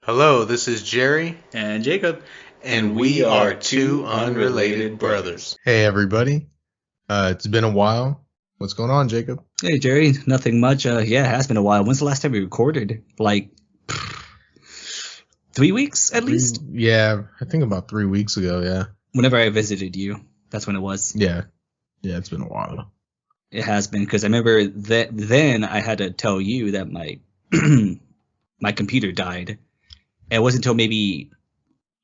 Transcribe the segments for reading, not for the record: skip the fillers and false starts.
Hello, this is Jerry, And Jacob. and we are two unrelated brothers. Hey everybody, it's been a while. What's going on, Jacob? Hey, Jerry. Nothing much. Yeah, it has been a while. When's the last time we recorded? Like 3 weeks at least? Yeah, I think about 3 weeks ago. Yeah, Whenever I visited you, that's when it was. yeah, it's been a while. It has been because I remember that then I had to tell you that my my computer died. And it wasn't until maybe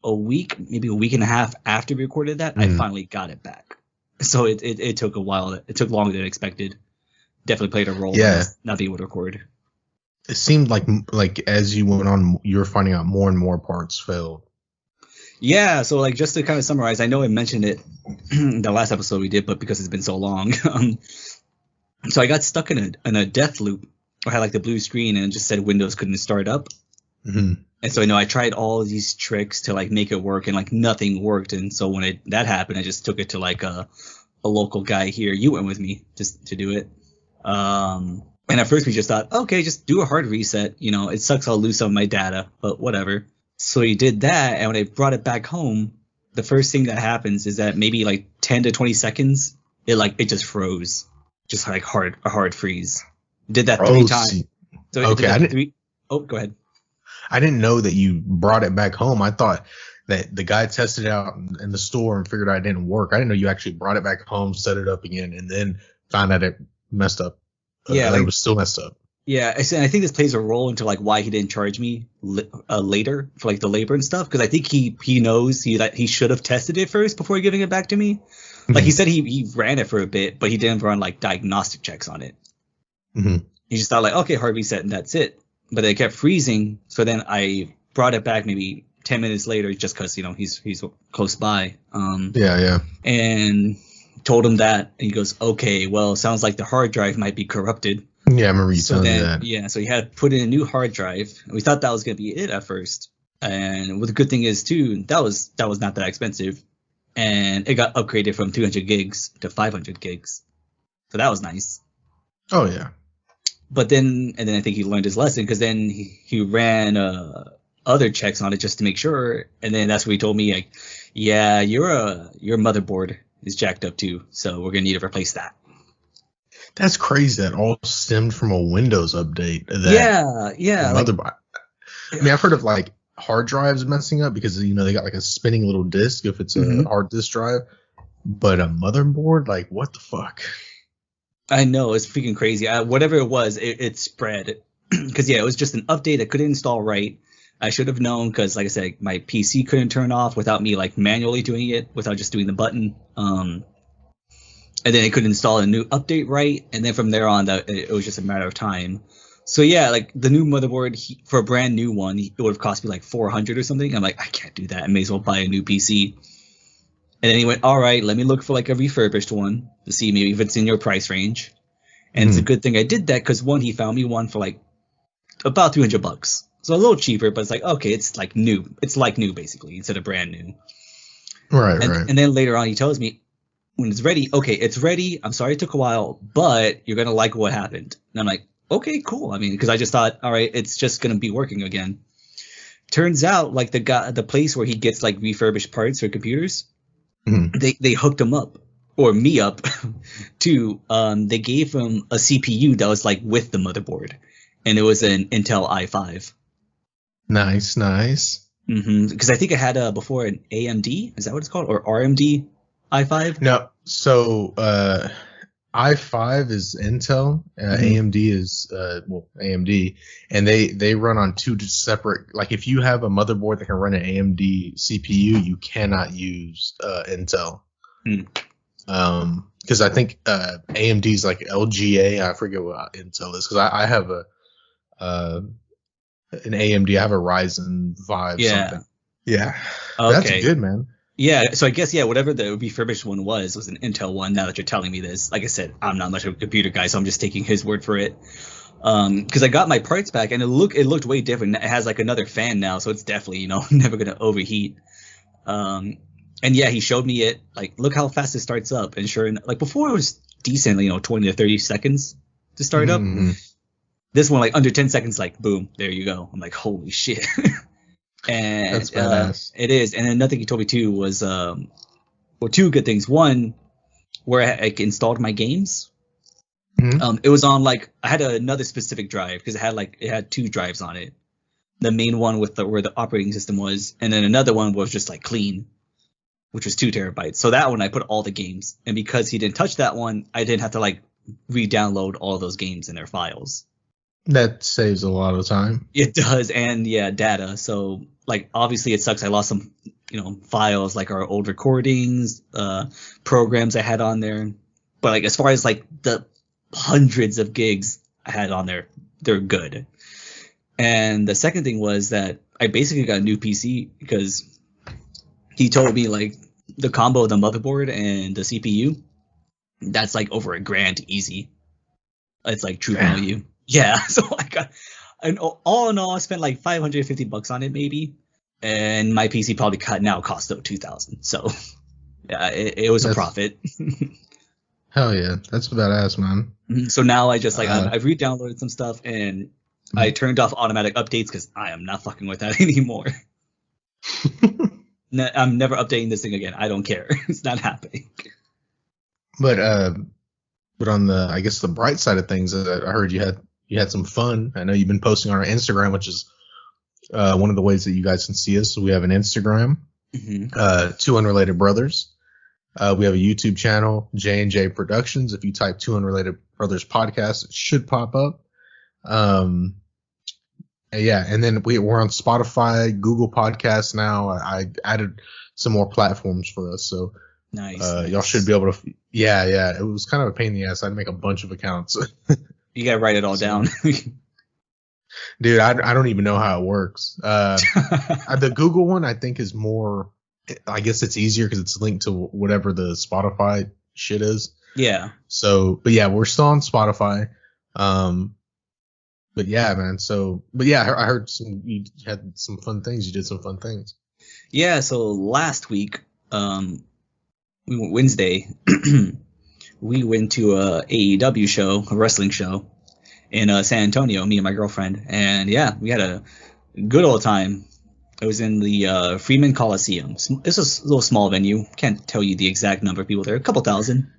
maybe a week and a half after we recorded that, I finally got it back. So it took a while. It took longer than expected. Definitely played a role in Yeah, us not being able to record. it seemed like as you went on, you were finding out more and more parts failed. Yeah, so like just to kind of summarize, I know I mentioned it the last episode we did, but because it's been so long, so I got stuck in a death loop. I had like the blue screen and it just said Windows couldn't start up. hmm And so I tried all of these tricks to like make it work, and like nothing worked. And so when that happened, I just took it to like a local guy here. You went with me just to do it. And at first we just thought, okay, just do a hard reset. It sucks I'll lose some of my data, but whatever. So he did that, and when I brought it back home, the first thing that happens is that maybe like 10 to 20 seconds, it just froze, just like a hard freeze. Did that three times. So it Okay, did that three. Oh, go ahead. I didn't know that you brought it back home. I thought that the guy tested it out in the store and figured out it didn't work. I didn't know you actually brought it back home, set it up again, and then found out it messed up. Yeah, It was still messed up. Yeah, I think this plays a role into like why he didn't charge me later for like the labor and stuff, because I think he knows that he should have tested it first before giving it back to me. Like he said he ran it for a bit, but he didn't run like diagnostic checks on it. Mm-hmm. He just thought like, okay, hard reset and that's it. But it kept freezing, so then I brought it back maybe 10 minutes later just because he's close by. Yeah. And told him that, and he goes, okay, well, sounds like the hard drive might be corrupted. Yeah, I remember you telling me that. Yeah, so he had to put in a new hard drive. We thought that was going to be it at first. And the good thing is, too, that was not that expensive. And it got upgraded from 200 gigs to 500 gigs. So that was nice. Oh, yeah. But then I think he learned his lesson, because then he ran other checks on it just to make sure. And then that's what he told me, like, yeah, your motherboard is jacked up, too. So we're going to need to replace that. That's crazy. That all stemmed from a Windows update. Yeah. Motherboard. I mean, I've heard of like hard drives messing up because they got like a spinning little disk if it's a hard disk drive, but a motherboard, like what the fuck? I know, it's freaking crazy. Whatever it was, it spread. Because it was just an update I couldn't install right. I should have known because, like I said, my PC couldn't turn off without me like manually doing it, without just doing the button. And then it could install a new update right, and then from there on, it was just a matter of time. So yeah, like the new motherboard for a brand new one, it would have cost me like 400 or something. I'm like, I can't do that. I may as well buy a new PC. And then he went, all right, let me look for like a refurbished one to see maybe if it's in your price range. And it's a good thing I did that, because he found me one for like about $300. So a little cheaper, but it's like, okay, it's like new. It's like new basically instead of brand new. Right. And then later on, he tells me, when it's ready, okay, it's ready. I'm sorry it took a while, but you're going to like what happened. And I'm like, okay, cool. I mean, because I just thought, all right, it's just going to be working again. Turns out, like the place where he gets like refurbished parts for computers, they hooked him up, or me up, to, they gave him a CPU that was like with the motherboard. And it was an Intel i5. Nice. Because I think I had before an AMD, is that what it's called? Or RMD i5? No, so i5 is Intel, AMD is AMD, and they run on two separate. Like if you have a motherboard that can run an AMD CPU, you cannot use Intel. Because I think AMD is like LGA. I forget what Intel is, because I have an AMD. I have a Ryzen 5 something. Yeah. Okay. That's good, man. Yeah, so I guess, whatever the refurbished one was an Intel one, now that you're telling me this. Like I said, I'm not much of a computer guy, so I'm just taking his word for it. Because I got my parts back, and it looked way different. It has like another fan now, so it's definitely, never going to overheat. And yeah, he showed me it. Like, look how fast it starts up. And sure, like before it was decent, 20 to 30 seconds to start up. This one, like under 10 seconds, like boom, there you go. I'm like, holy shit. And That's badass. it is. And another thing he told me too was two good things. One, where I installed my games. Mhm. It was on like I had another specific drive because it had two drives on it. The main one with where the operating system was, and then another one was just like clean, which was 2 terabytes. So that one I put all the games, and because he didn't touch that one, I didn't have to like re-download all those games in their files. That saves a lot of time. It does, and yeah, data. So like obviously it sucks. I lost some files like our old recordings, programs I had on there, but like as far as like the hundreds of gigs I had on there, they're good. And the second thing was that I basically got a new PC because he told me like the combo of the motherboard and the CPU, that's like over $1,000 easy. It's like true value. Yeah. So I got, and all in all, I spent like $550 on it maybe, and my PC probably now costs over $2,000. So yeah, it was a profit. Hell yeah, that's badass, man. So now I just like I've re-downloaded some stuff and I turned off automatic updates because I am not fucking with that anymore. I'm never updating this thing again. I don't care. It's not happening. But on the, I guess, the bright side of things, I heard you had some fun. I know you've been posting on our Instagram, which is one of the ways that you guys can see us. So we have an Instagram, Two Unrelated Brothers. We have a YouTube channel, J&J Productions. If you type Two Unrelated Brothers podcast, it should pop up. Yeah, and then we're on Spotify, Google Podcasts now. I added some more platforms for us, so nice. Y'all should be able to. Yeah. It was kind of a pain in the ass. I had to make a bunch of accounts. You gotta write it all down. Dude, I don't even know how it works. The Google one I think is more. I guess it's easier because it's linked to whatever the Spotify shit is. Yeah. So, but yeah, we're still on Spotify. But yeah, man. So, but yeah, I heard you had some fun things. You did some fun things. Yeah. So last week, Wednesday, we went to a AEW show, a wrestling show in San Antonio, me and my girlfriend. And yeah, we had a good old time. It was in the Freeman Coliseum. It's a little small venue. Can't tell you the exact number of people there. A couple thousand.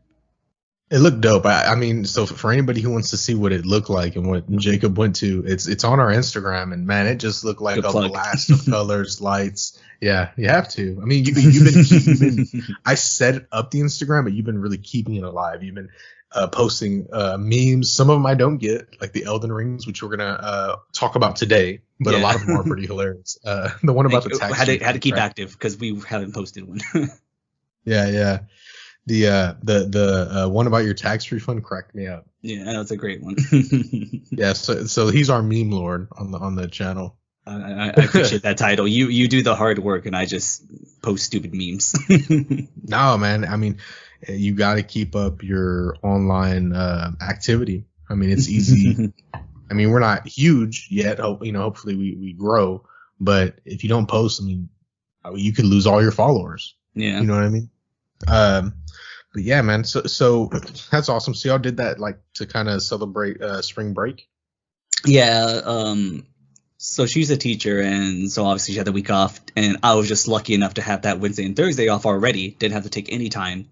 It looked dope. I mean, so for anybody who wants to see what it looked like and what Jacob went to, it's on our Instagram, and man, it just looked like a blast of colors, lights. Yeah, you have to. I mean, you've been I set up the Instagram, but you've been really keeping it alive. You've been posting memes. Some of them I don't get, like the Elden rings, which we're gonna talk about today, but a lot of them are pretty hilarious. The one about the tax had to keep active because we haven't posted one. Yeah. The one about your tax refund cracked me up. Yeah, that's a great one. Yeah, so he's our meme lord on the channel. I appreciate that title. You do the hard work, and I just post stupid memes. No, man. I mean, you got to keep up your online activity. I mean, it's easy. I mean, we're not huge yet. Hopefully we grow. But if you don't post, I mean, you could lose all your followers. Yeah. You know what I mean? But yeah, man. So that's awesome. So y'all did that like to kind of celebrate spring break. Yeah. So she's a teacher, and so obviously she had the week off, and I was just lucky enough to have that Wednesday and Thursday off already. Didn't have to take any time.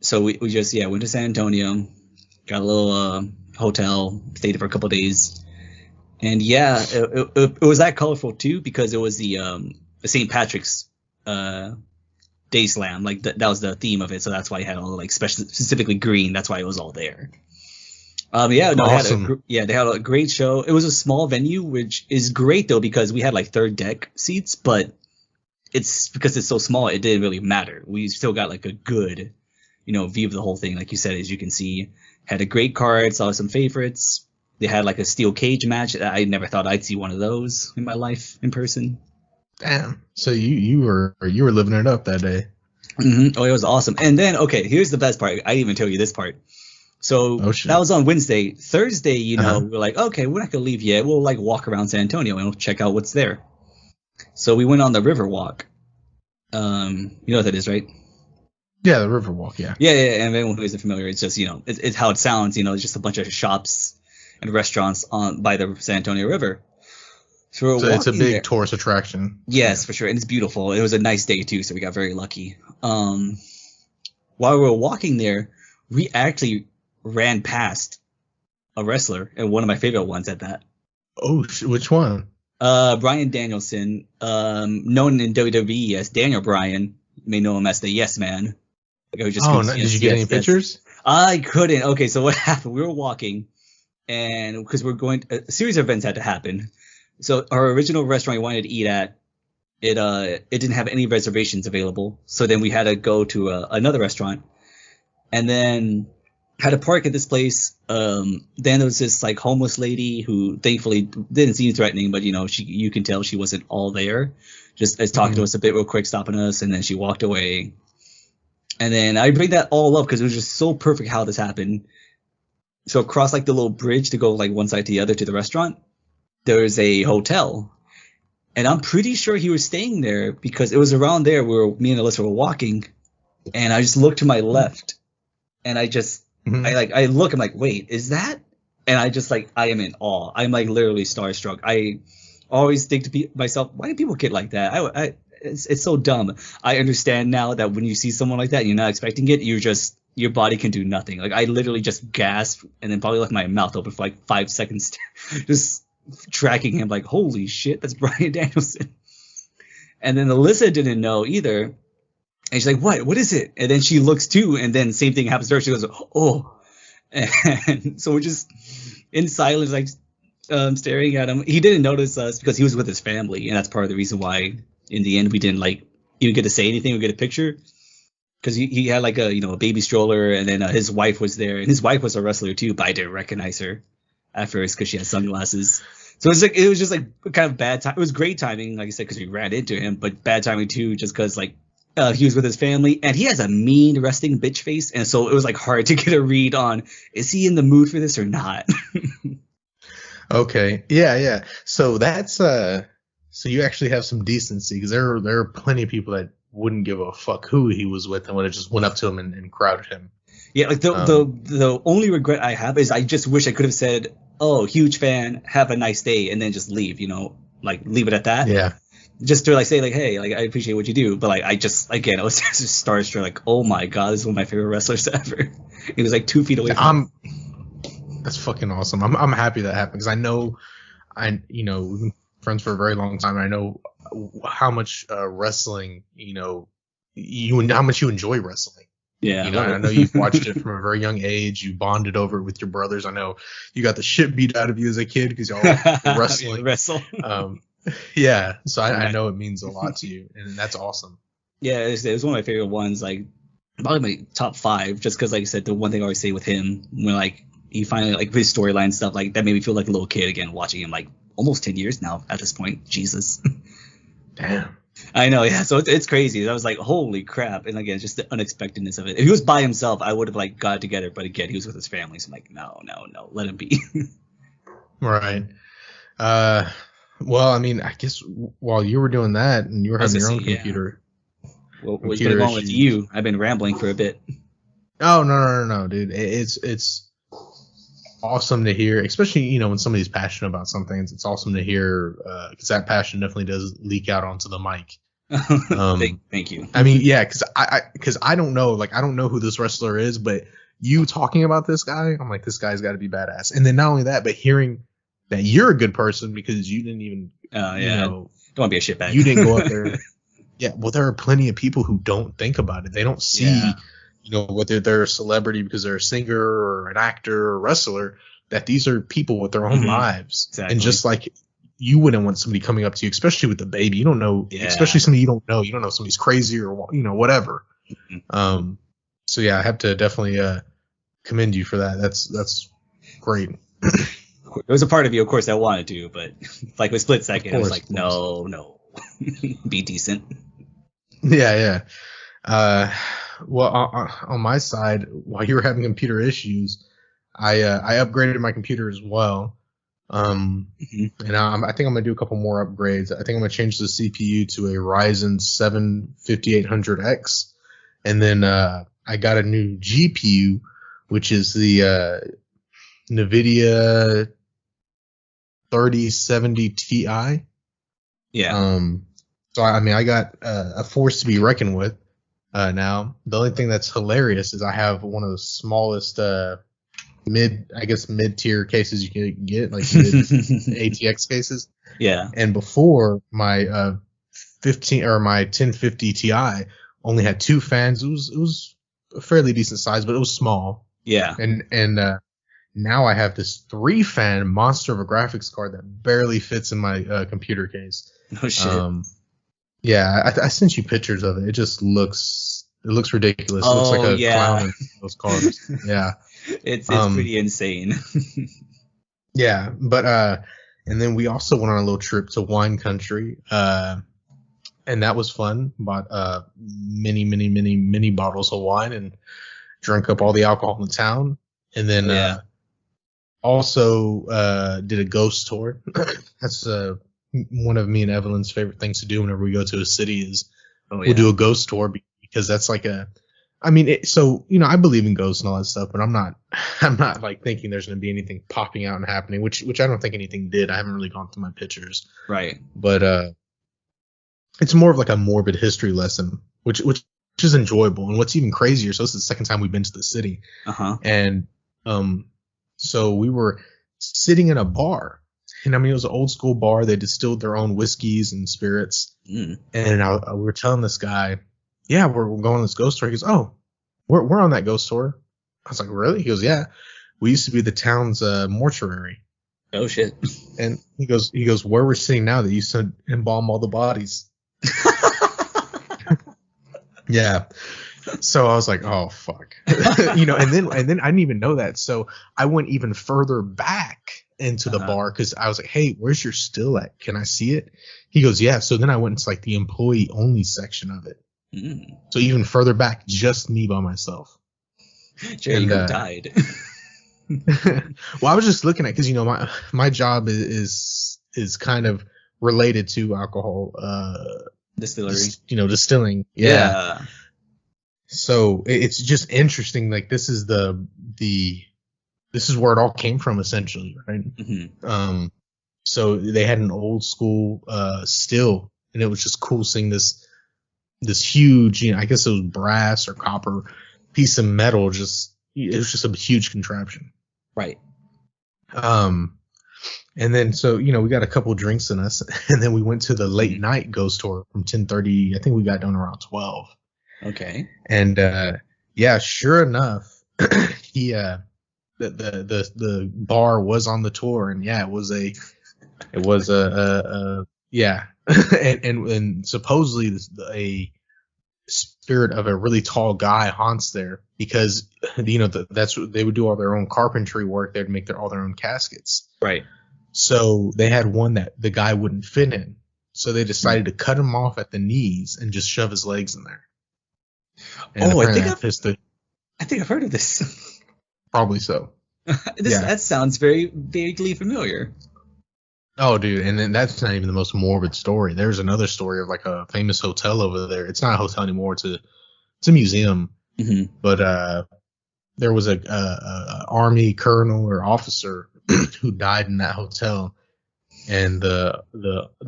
So we just went to San Antonio, got a little hotel, stayed there for a couple of days, and yeah, it was that colorful too because it was the St. Patrick's Day Slam, like that was the theme of it, so that's why it had all like specifically green. That's why it was all there. Awesome. They had a great show. It was a small venue, which is great though because we had like third deck seats, but it's because it's so small, it didn't really matter. We still got like a good, view of the whole thing. Like you said, as you can see, had a great card, saw some favorites. They had like a steel cage match. I never thought I'd see one of those in my life in person. Damn. So you were living it up that day. Mm-hmm. Oh, it was awesome. And then, okay, here's the best part. I didn't even tell you this part. So that was on Wednesday. Thursday, we're like, okay, we're not gonna leave yet. We'll like walk around San Antonio and we'll check out what's there. So we went on the river walk. You know what that is, right? Yeah, the river walk. Yeah. Yeah. And anyone who isn't familiar, it's just it's how it sounds. It's just a bunch of shops and restaurants by the San Antonio River. So we're So it's a walking big there. tourist attraction. Yes, for sure, and it's beautiful. It was a nice day too, so we got very lucky. While we were walking there, we actually ran past a wrestler, and one of my favorite ones at that. Oh, which one? Bryan Danielson, known in WWE as Daniel Bryan, you may know him as the Yes Man. Like, just Oh, no, did you get any pictures? I couldn't. Okay, so what happened? We were walking, and because we're going, a series of events had to happen. So our original restaurant we wanted to eat at, it didn't have any reservations available. So then we had to go to another restaurant, and then had to park at this place. Then there was this like homeless lady who thankfully didn't seem threatening, but you can tell she wasn't all there. Just as talking to us a bit real quick, stopping us, and then she walked away. And then I bring that all up because it was just so perfect how this happened. So across like the little bridge to go like one side to the other to the restaurant, there's a hotel. And I'm pretty sure he was staying there because it was around there where me and Alyssa were walking. And I just looked to my left, and I just, I look, I'm like, wait, is that? And I just like, I am in awe. I'm like literally starstruck. I always think to myself, why do people get like that? It's so dumb. I understand now that when you see someone like that and you're not expecting it, your body can do nothing. Like I literally just gasped and then probably left my mouth open for like 5 seconds, just tracking him like, holy shit, that's Bryan Danielson. And then Alyssa didn't know either. And she's like, what is it? And then she looks too, and then same thing happens to her. She goes, oh. And so we're just in silence, like staring at him. He didn't notice us because he was with his family, and that's part of the reason why in the end we didn't like even get to say anything or get a picture, because he had like a baby stroller, and then his wife was there, and his wife was a wrestler too, but I didn't recognize her at first because she had sunglasses. So it was just like kind of bad time. It was great timing, like I said, because we ran into him, but bad timing too, just because like he was with his family, and he has a mean resting bitch face, and so it was like hard to get a read on, is he in the mood for this or not? Okay, yeah. So that's so you actually have some decency, because there are plenty of people that wouldn't give a fuck who he was with and would have just went up to him and crowded him. Yeah, like the only regret I have is I just wish I could have said, "Oh, huge fan, have a nice day," and then just leave. Like leave it at that. Yeah. Just to like say like, "Hey, like I appreciate what you do," but like I was just starstruck. Like, oh my god, this is one of my favorite wrestlers ever. He was like 2 feet away from me. That's fucking awesome. I'm happy that happened, because I know we've been friends for a very long time. And I know how much wrestling, how much you enjoy wrestling. Yeah, I know you've watched it from a very young age. You bonded over it with your brothers. I know you got the shit beat out of you as a kid because y'all were wrestling. Wrestle. Yeah, so I know it means a lot to you, and that's awesome. Yeah, it was one of my favorite ones. Like probably my top 5, just because like I said, the one thing I always say with him when like he finally like his storyline stuff, like that made me feel like a little kid again watching him, like almost 10 years now at this point. Jesus. Damn. I know, yeah. So it's crazy. I was like, holy crap. And again, just the unexpectedness of it. If he was by himself, I would have like got it together. But again, he was with his family. So I'm like, no, let him be. Right. Well, I mean, I guess while you were doing that and you were having your own computer. Well, what's going on with you? I've been rambling for a bit. Oh, no, dude. It's awesome to hear, especially, when somebody's passionate about something. It's awesome to hear, because that passion definitely does leak out onto the mic. Thank you. I mean, yeah, because I don't know, like, I don't know who this wrestler is, but you talking about this guy, I'm like, this guy's got to be badass. And then not only that, but hearing that you're a good person because you didn't even, don't want to be a shitbag. You didn't go up there. Yeah, well, there are plenty of people who don't think about it. They don't see, whether they're a celebrity because they're a singer or an actor or a wrestler, that these are people with their own lives. Exactly. And just like you wouldn't want somebody coming up to you, especially with the baby. You don't know, especially somebody you don't know. You don't know if somebody's crazy or, whatever. Mm-hmm. So, yeah, I have to definitely commend you for that. That's great. There was a part of you, of course, that wanted to, but like a split second, I was like, no, be decent. Yeah. Well, on my side, while you were having computer issues, I upgraded my computer as well. And I think I'm gonna do a couple more upgrades. I think I'm gonna change the CPU to a Ryzen 7 5800X, and then I got a new GPU, which is the NVIDIA 3070 Ti. Yeah. So I mean, I got a force to be reckoned with. Now the only thing that's hilarious is I have one of the smallest mid tier cases you can get, like mid ATX cases. Yeah. And before my 1050 Ti only had 2 fans. It was a fairly decent size, but it was small. Yeah. And now I have this 3-fan monster of a graphics card that barely fits in my computer case. Oh shit. Yeah, I sent you pictures of it. It just looks ridiculous. It looks like a clown in those cars. Yeah. It's pretty insane. Yeah, but and then we also went on a little trip to wine country. And that was fun. Bought many bottles of wine and drank up all the alcohol in the town. And then also did a ghost tour. That's one of me and Evelyn's favorite things to do whenever we go to a city is we'll do a ghost tour because that's like I believe in ghosts and all that stuff, but I'm not like thinking there's going to be anything popping out and happening, which I don't think anything did. I haven't really gone through my pictures. Right. But it's more of like a morbid history lesson, which is enjoyable. And what's even crazier, so this is the second time we've been to the city. Uh-huh. And so we were sitting in a bar. And I mean, it was an old school bar. They distilled their own whiskeys and spirits. And we were telling this guy, yeah, we're going on this ghost tour. He goes, oh, we're on that ghost tour. I was like, really? He goes, yeah. We used to be the town's mortuary. Oh, shit. And he goes, where we're sitting now, they used to embalm all the bodies. Yeah. So I was like, oh, fuck. And then I didn't even know that. So I went even further back into the bar because I was like, hey, where's your still at? Can I see it? He goes, yeah. So then I went into like the employee only section of it. So even further back, just me by myself. Jerry died. Well, I was just looking at because my job is kind of related to alcohol distillery. Distilling. Yeah. So it's just interesting. Like this is this is where it all came from, essentially, right? Mm-hmm. So they had an old school still, and it was just cool seeing this huge, I guess it was brass or copper piece of metal. It was just a huge contraption. Right. And then so we got a couple drinks in us, and then we went to the late night ghost tour from 10:30. I think we got done around 12. Okay. And sure enough, he the bar was on the tour, and it was and supposedly a spirit of a really tall guy haunts there because that's what they would do all their own carpentry work. They'd make all their own caskets. Right. So they had one that the guy wouldn't fit in. So they decided to cut him off at the knees and just shove his legs in there. And I think I've heard of this. Probably so. That sounds very vaguely familiar. Oh, dude, and then that's not even the most morbid story. There's another story of like a famous hotel over there. It's not a hotel anymore. It's a museum. Mm-hmm. But there was a army colonel or officer who died in that hotel, and the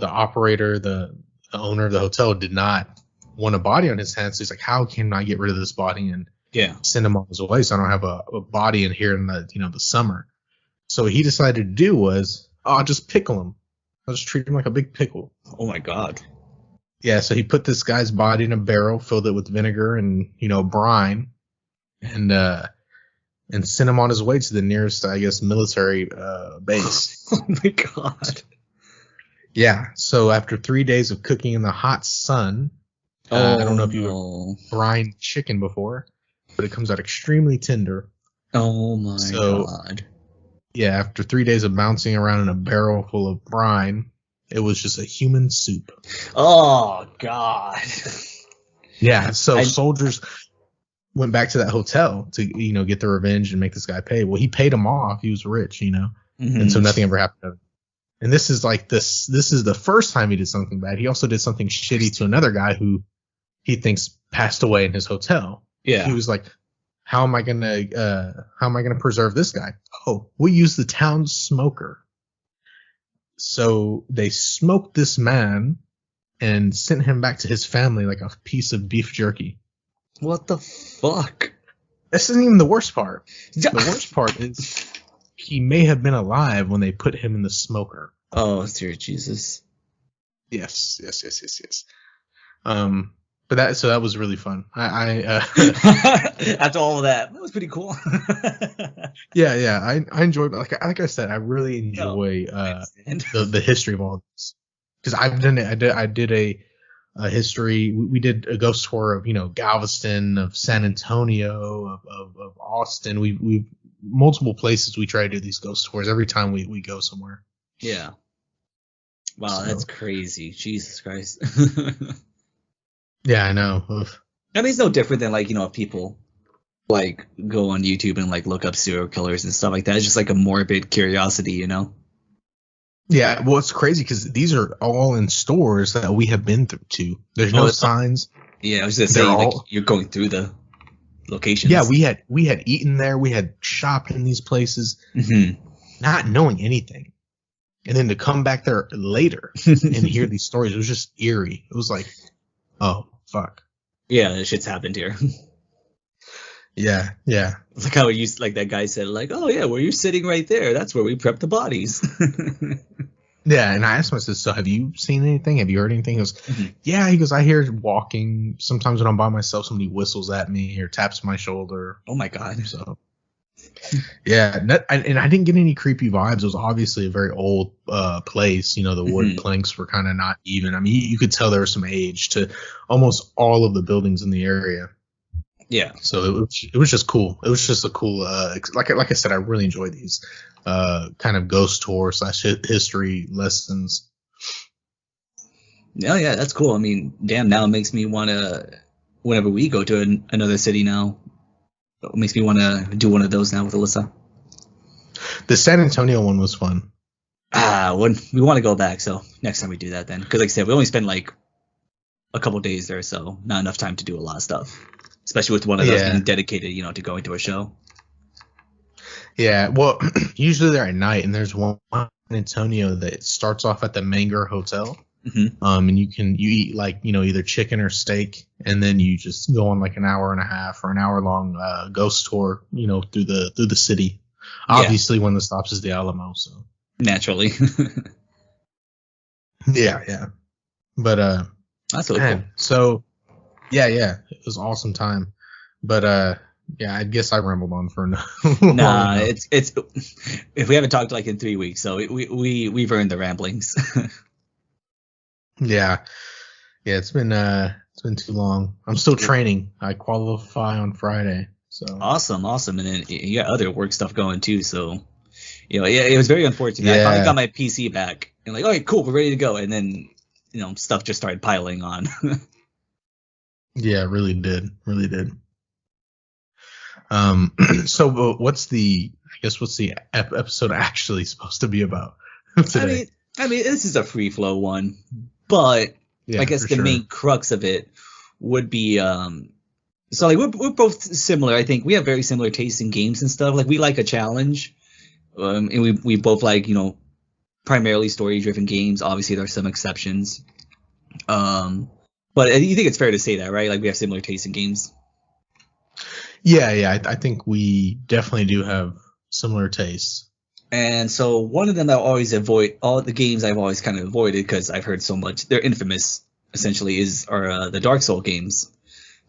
operator, the owner of the hotel, did not want a body on his hands. So he's like, how can I get rid of this body and send him on his way so I don't have a body in here in the summer? So what he decided to do was, I'll just pickle him. I'll just treat him like a big pickle. Oh my God. Yeah, so he put this guy's body in a barrel, filled it with vinegar and brine, and sent him on his way to the nearest, I guess, military base. Oh my God. Yeah, so after 3 days of cooking in the hot sun, I don't know if you've brined chicken before, but it comes out extremely tender. Oh my God. Yeah, after 3 days of bouncing around in a barrel full of brine, it was just a human soup. Oh, God. Yeah, so soldiers went back to that hotel to, get their revenge and make this guy pay. Well, he paid him off. He was rich, mm-hmm. And so nothing ever happened to him. And this is the first time he did something bad. He also did something shitty to another guy who he thinks passed away in his hotel. Yeah. He was like, how am I gonna preserve this guy? Oh, we'll use the town smoker. So they smoked this man and sent him back to his family like a piece of beef jerky. What the fuck? This isn't even the worst part. The worst part is he may have been alive when they put him in the smoker. Oh, dear Jesus. Yes. But that was really fun. After all of that was pretty cool. Yeah. I enjoyed, like I said, I really enjoy the history of all this, because I've done it. I did a history. We did a ghost tour of Galveston, of San Antonio, of Austin. We multiple places we try to do these ghost tours every time we go somewhere. Yeah. Wow, that's crazy. Jesus Christ. Yeah, I know. Oof. I mean, it's no different than if people go on YouTube and look up serial killers and stuff like that. It's just like a morbid curiosity, Yeah, well, it's crazy because these are all in stores that we have been to. There's no signs. Yeah, I was just saying, you're going through the locations. Yeah, we had eaten there. We had shopped in these places, not knowing anything. And then to come back there later and hear these stories, it was just eerie. It was like, oh, fuck. Yeah, this shit's happened here. Yeah. It's like how that guy said, oh yeah, where you're sitting right there, that's where we prep the bodies. Yeah, and I asked myself, so have you seen anything? Have you heard anything? He goes, yeah. He goes, I hear walking. Sometimes when I'm by myself, somebody whistles at me or taps my shoulder. Oh my God. So, yeah, and I didn't get any creepy vibes. It was obviously a very old place. The wood planks were kind of not even. I mean, you could tell there was some age to almost all of the buildings in the area. Yeah. So it was just cool. It was just a cool, like I said, I really enjoy these kind of ghost tour / history lessons. Yeah, that's cool. I mean, damn, now it makes me want to, whenever we go to another city now, it makes me want to do one of those now with Alyssa. The San Antonio one was fun. We want to go back, so next time we do that then. Because like I said, we only spent a couple days there, so not enough time to do a lot of stuff. Especially with one of those being dedicated, to going to a show. Yeah, well, usually they're at night, and there's one in Antonio that starts off at the Manger Hotel. And you eat either chicken or steak, and then you just go on an hour and a half or an hour long ghost tour, through the city. Obviously, one of the stops is the Alamo, so naturally. Yeah. But that's really cool. So yeah, it was an awesome time. But yeah, I guess I rambled on for nah. It's if we haven't talked in 3 weeks, so we've earned the ramblings. Yeah, it's been too long. I'm still training. I qualify on Friday. So awesome. And then you got other work stuff going too. So it was very unfortunate. I finally got my PC back and okay, cool, we're ready to go. And then stuff just started piling on. Yeah, really did. So what's the episode actually supposed to be about today? I mean, this is a free flow one, but I guess the main crux of it would be so we're both similar. I think we have very similar tastes in games and stuff. We like a challenge, and we both primarily story driven games. Obviously, there are some exceptions, but you think it's fair to say that, right? We have similar tastes in games. Yeah. I think we definitely do have similar tastes. And so one of them I always avoid, all the games I've always kind of avoided because I've heard so much, they're infamous, essentially, are the Dark Souls games.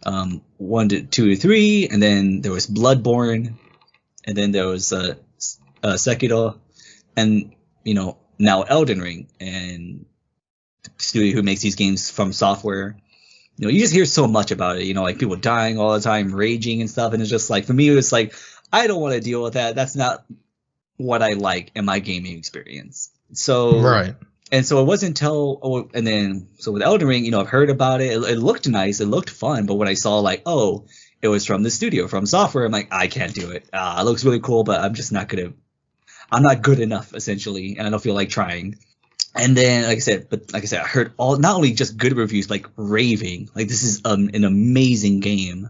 1 to 2 to 3, and then there was Bloodborne, and then there was Sekiro, and now Elden Ring, and the studio who makes these games From Software. You just hear so much about it, people dying all the time, raging and stuff, and it's just for me, it's I don't want to deal with that. That's not what I like in my gaming experience. So right. And so it wasn't until so with Elden Ring, I've heard about it. It looked nice, it looked fun, but when I saw it was from the studio, From Software, I'm I can't do it. It looks really cool, but I'm not good enough, essentially, and I don't feel like trying. And then, like I said, I heard not only just good reviews, raving, this is an amazing game.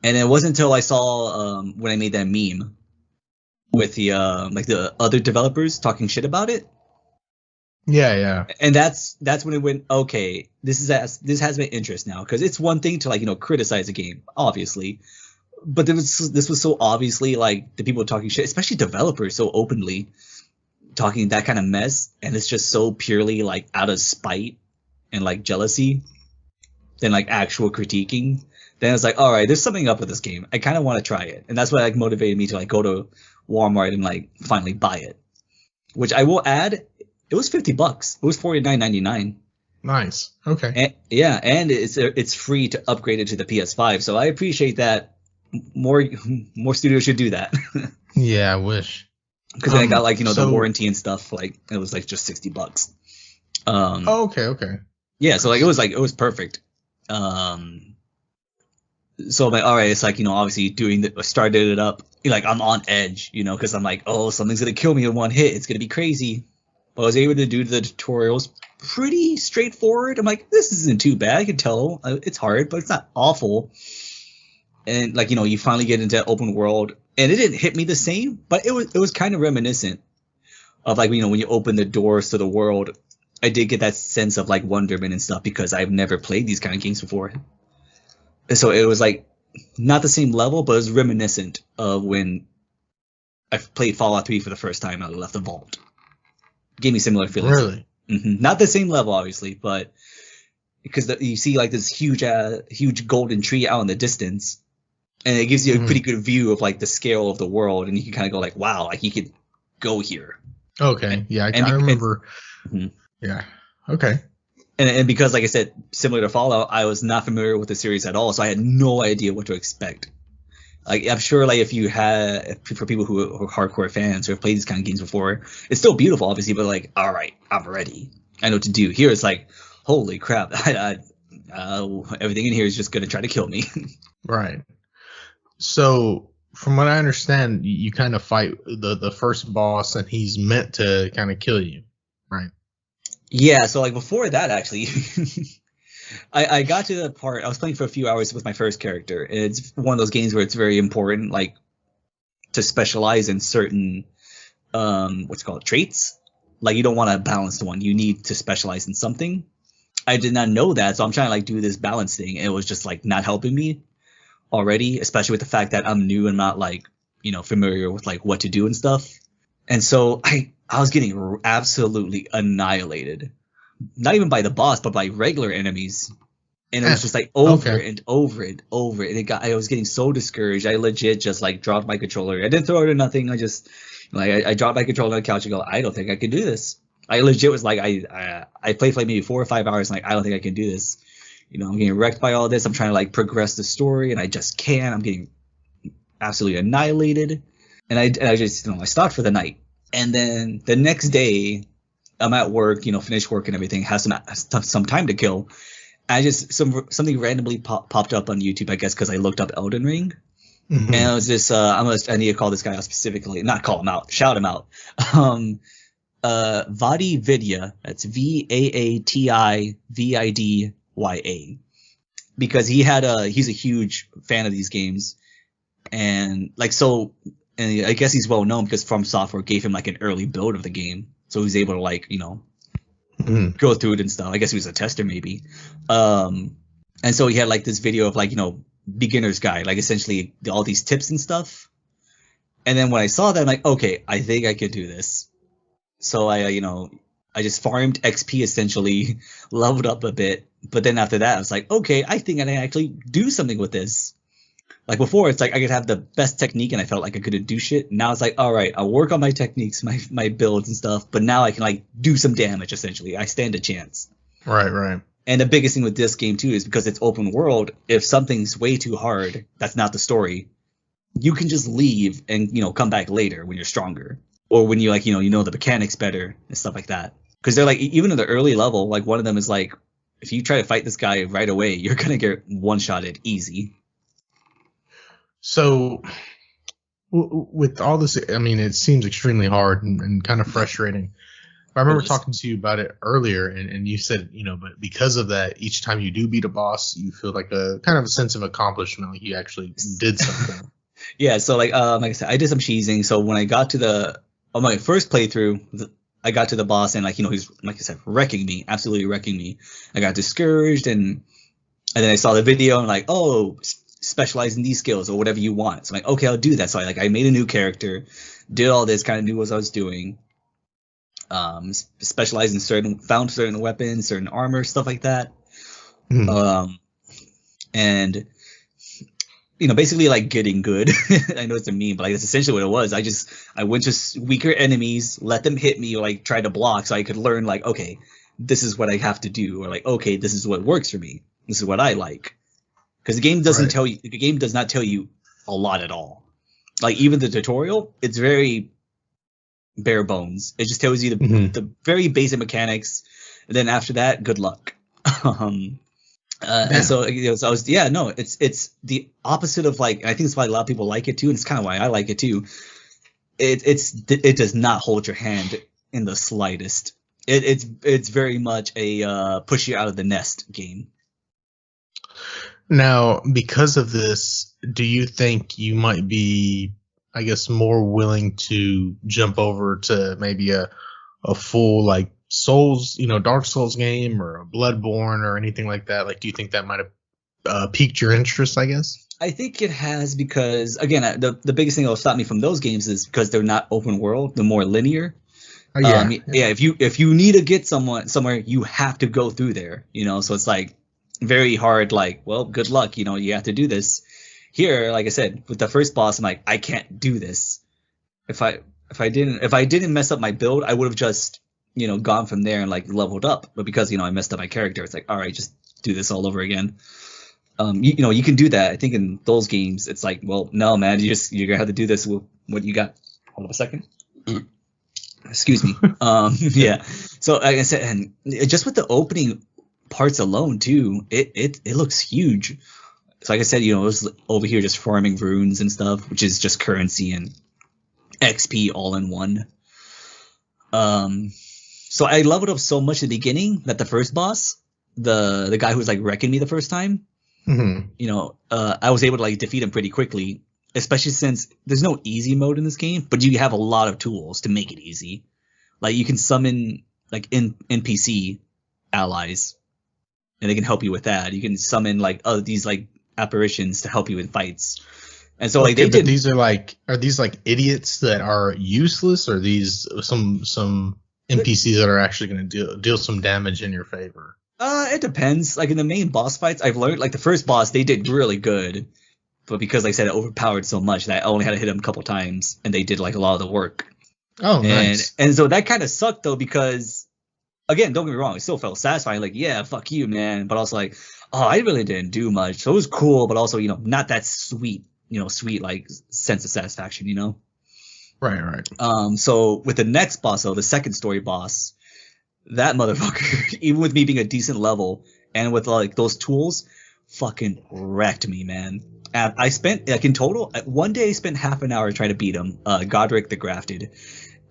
And it wasn't until I saw when I made that meme with the the other developers talking shit about it, Yeah. And that's when it went, okay, this has my interest now, because it's one thing to like criticize a game, obviously, but this was so obviously like the people talking shit, especially developers so openly talking that kind of mess, and it's just so purely like out of spite and like jealousy than like actual critiquing. Then it's like, all right, there's something up with this game. I kind of want to try it, and that's what like motivated me to like go to Walmart and like finally buy it. Which I will add, it was $50. It was $49.99. Nice. Okay. And it's free to upgrade it to the PS5. So I appreciate that. More studios should do that. Yeah, I wish. Because then I got like the warranty and stuff. Like it was like just $60. Okay. Yeah, so like it was perfect. So I'm like, all right, it's like obviously started it up. Like I'm on edge, because I'm like, oh, something's gonna kill me in one hit. It's gonna be crazy. But I was able to do the tutorials pretty straightforward. I'm like, this isn't too bad. I can tell it's hard, but it's not awful. And like you finally get into open world, and it didn't hit me the same, but it was kind of reminiscent of like when you open the doors to the world. I did get that sense of like wonderment and stuff because I've never played these kind of games before. And so it was like not the same level, but it was reminiscent of when I played Fallout 3 for the first time and I left the vault. Gave me similar feelings. Really? Mm-hmm. Not the same level, obviously, but because you see like this huge golden tree out in the distance, and it gives you a pretty good view of like the scale of the world, and you can kind of go like, wow, like you could go here. Okay. Yeah, I remember. Yeah. Okay. And because, like I said, similar to Fallout, I was not familiar with the series at all, so I had no idea what to expect. Like, I'm sure, like, for people who are hardcore fans who have played these kind of games before, it's still beautiful, obviously, but like, all right, I'm ready. I know what to do. Here, it's like, holy crap, everything in here is just gonna try to kill me. Right. So, from what I understand, you kind of fight the first boss, and he's meant to kind of kill you, right? Yeah, so like before that, actually, I got to the part, I was playing for a few hours with my first character, and it's one of those games where it's very important, like, to specialize in certain, traits. Like, you don't want a balanced one. You need to specialize in something. I did not know that, so I'm trying to, like, do this balance thing, and it was just, like, not helping me already, especially with the fact that I'm new and not, like, familiar with, like, what to do and stuff. And so I was getting absolutely annihilated. Not even by the boss, but by regular enemies. And it was just like over and over and over. And I was getting so discouraged. I legit just like dropped my controller. I didn't throw it or nothing. I just I dropped my controller on the couch and go, I don't think I can do this. I legit was like, I played for like maybe 4 or 5 hours. And like, I don't think I can do this. I'm getting wrecked by all this. I'm trying to like progress the story and I just can't. I'm getting absolutely annihilated. And I just, I stopped for the night. And then the next day, I'm at work, finish work and everything, have some time to kill. I just something randomly popped up on YouTube, I guess, because I looked up Elden Ring, and it was this. I need to call this guy out specifically, not call him out, shout him out. Vadi Vidya, that's VAATIVIDYA, because he's a huge fan of these games, and like so. And I guess he's well known because From Software gave him like an early build of the game, so he was able to like go through it and stuff. I guess he was a tester maybe, and so he had like this video of like beginner's guide, like essentially all these tips and stuff. And then when I saw that, I'm like, okay, I think I could do this. So I just farmed XP essentially, leveled up a bit, but then after that I was like, okay, I think I can actually do something with this. Like before, it's like I could have the best technique and I felt like I couldn't do shit. Now it's like, all right, I'll work on my techniques, my builds and stuff, but now I can like do some damage essentially. I stand a chance. Right. And the biggest thing with this game too is because it's open world, if something's way too hard, that's not the story, you can just leave and come back later when you're stronger. Or when you like you know the mechanics better and stuff like that. Because they're like, even in the early level, like one of them is like, if you try to fight this guy right away, you're gonna get one-shotted easy. So, with all this, I mean, it seems extremely hard and kind of frustrating. I remember talking to you about it earlier, and you said, but because of that, each time you do beat a boss, you feel like a kind of a sense of accomplishment, like you actually did something. Yeah, so like I said, I did some cheesing. So when I got to on my first playthrough, I got to the boss and like he's like I said wrecking me, absolutely wrecking me. I got discouraged and then I saw the video and like, oh, specialize in these skills or whatever you want. So I'm like, okay, I'll do that. So I made a new character, did all this, kind of knew what I was doing. Specialized in found certain weapons, certain armor, stuff like that. And basically like getting good. I know it's a meme, but like that's essentially what it was. I went to weaker enemies, let them hit me, or like try to block, so I could learn like, okay, this is what I have to do, or like, okay, this is what works for me. This is what I like. Because the game doesn't tell you. The game does not tell you a lot at all. Like even the tutorial, it's very bare bones. It just tells you the very basic mechanics, and then after that, good luck. And so I was it's the opposite of like, I think it's why a lot of people like it too, and it's kind of why I like it too. It does not hold your hand in the slightest. It's very much a push you out of the nest game. Now, because of this, do you think you might be, I guess, more willing to jump over to maybe a full like Souls, Dark Souls game or a Bloodborne or anything like that? Like, do you think that might have piqued your interest, I guess? I think it has, because again, the biggest thing that will stop me from those games is because they're not open world, they're more linear. If you need to get somewhere, you have to go through there, so it's like very hard, like, well, good luck, you have to do this. Here, like I said, with the first boss, I'm like, I can't do this. If I didn't mess up my build, I would have just gone from there and like leveled up. But because I messed up my character, it's like, all right, just do this all over again. You can do that. I think in those games, it's like, well, no, man, you're gonna have to do this with what you got. Hold on a second. Excuse me. Yeah. So like I said, and just with the opening parts alone too, it looks huge. So like I said, it was over here just farming runes and stuff, which is just currency and XP all in one. So I leveled up so much at the beginning that the first boss, the guy who was like wrecking me the first time, I was able to like defeat him pretty quickly, especially since there's no easy mode in this game, but you have a lot of tools to make it easy. Like you can summon like NPC allies, and they can help you with that. You can summon like these like apparitions to help you in fights. And so like these are these like idiots that are useless, or these some NPCs that are actually going to deal some damage in your favor? It depends. Like in the main boss fights, I've learned like the first boss they did really good, but because like I said, it overpowered so much that I only had to hit them a couple times, and they did like a lot of the work. Oh, nice. And so that kind of sucked though, because again, don't get me wrong, it still felt satisfying. Like, yeah, fuck you, man. But also like, oh, I really didn't do much, so it was cool, but also not that sweet, sweet like sense of satisfaction, Right. So with the next boss though, the second story boss, that motherfucker, even with me being a decent level and with like those tools, fucking wrecked me, man. And I spent like in total one day I spent half an hour trying to beat him, Godric the Grafted,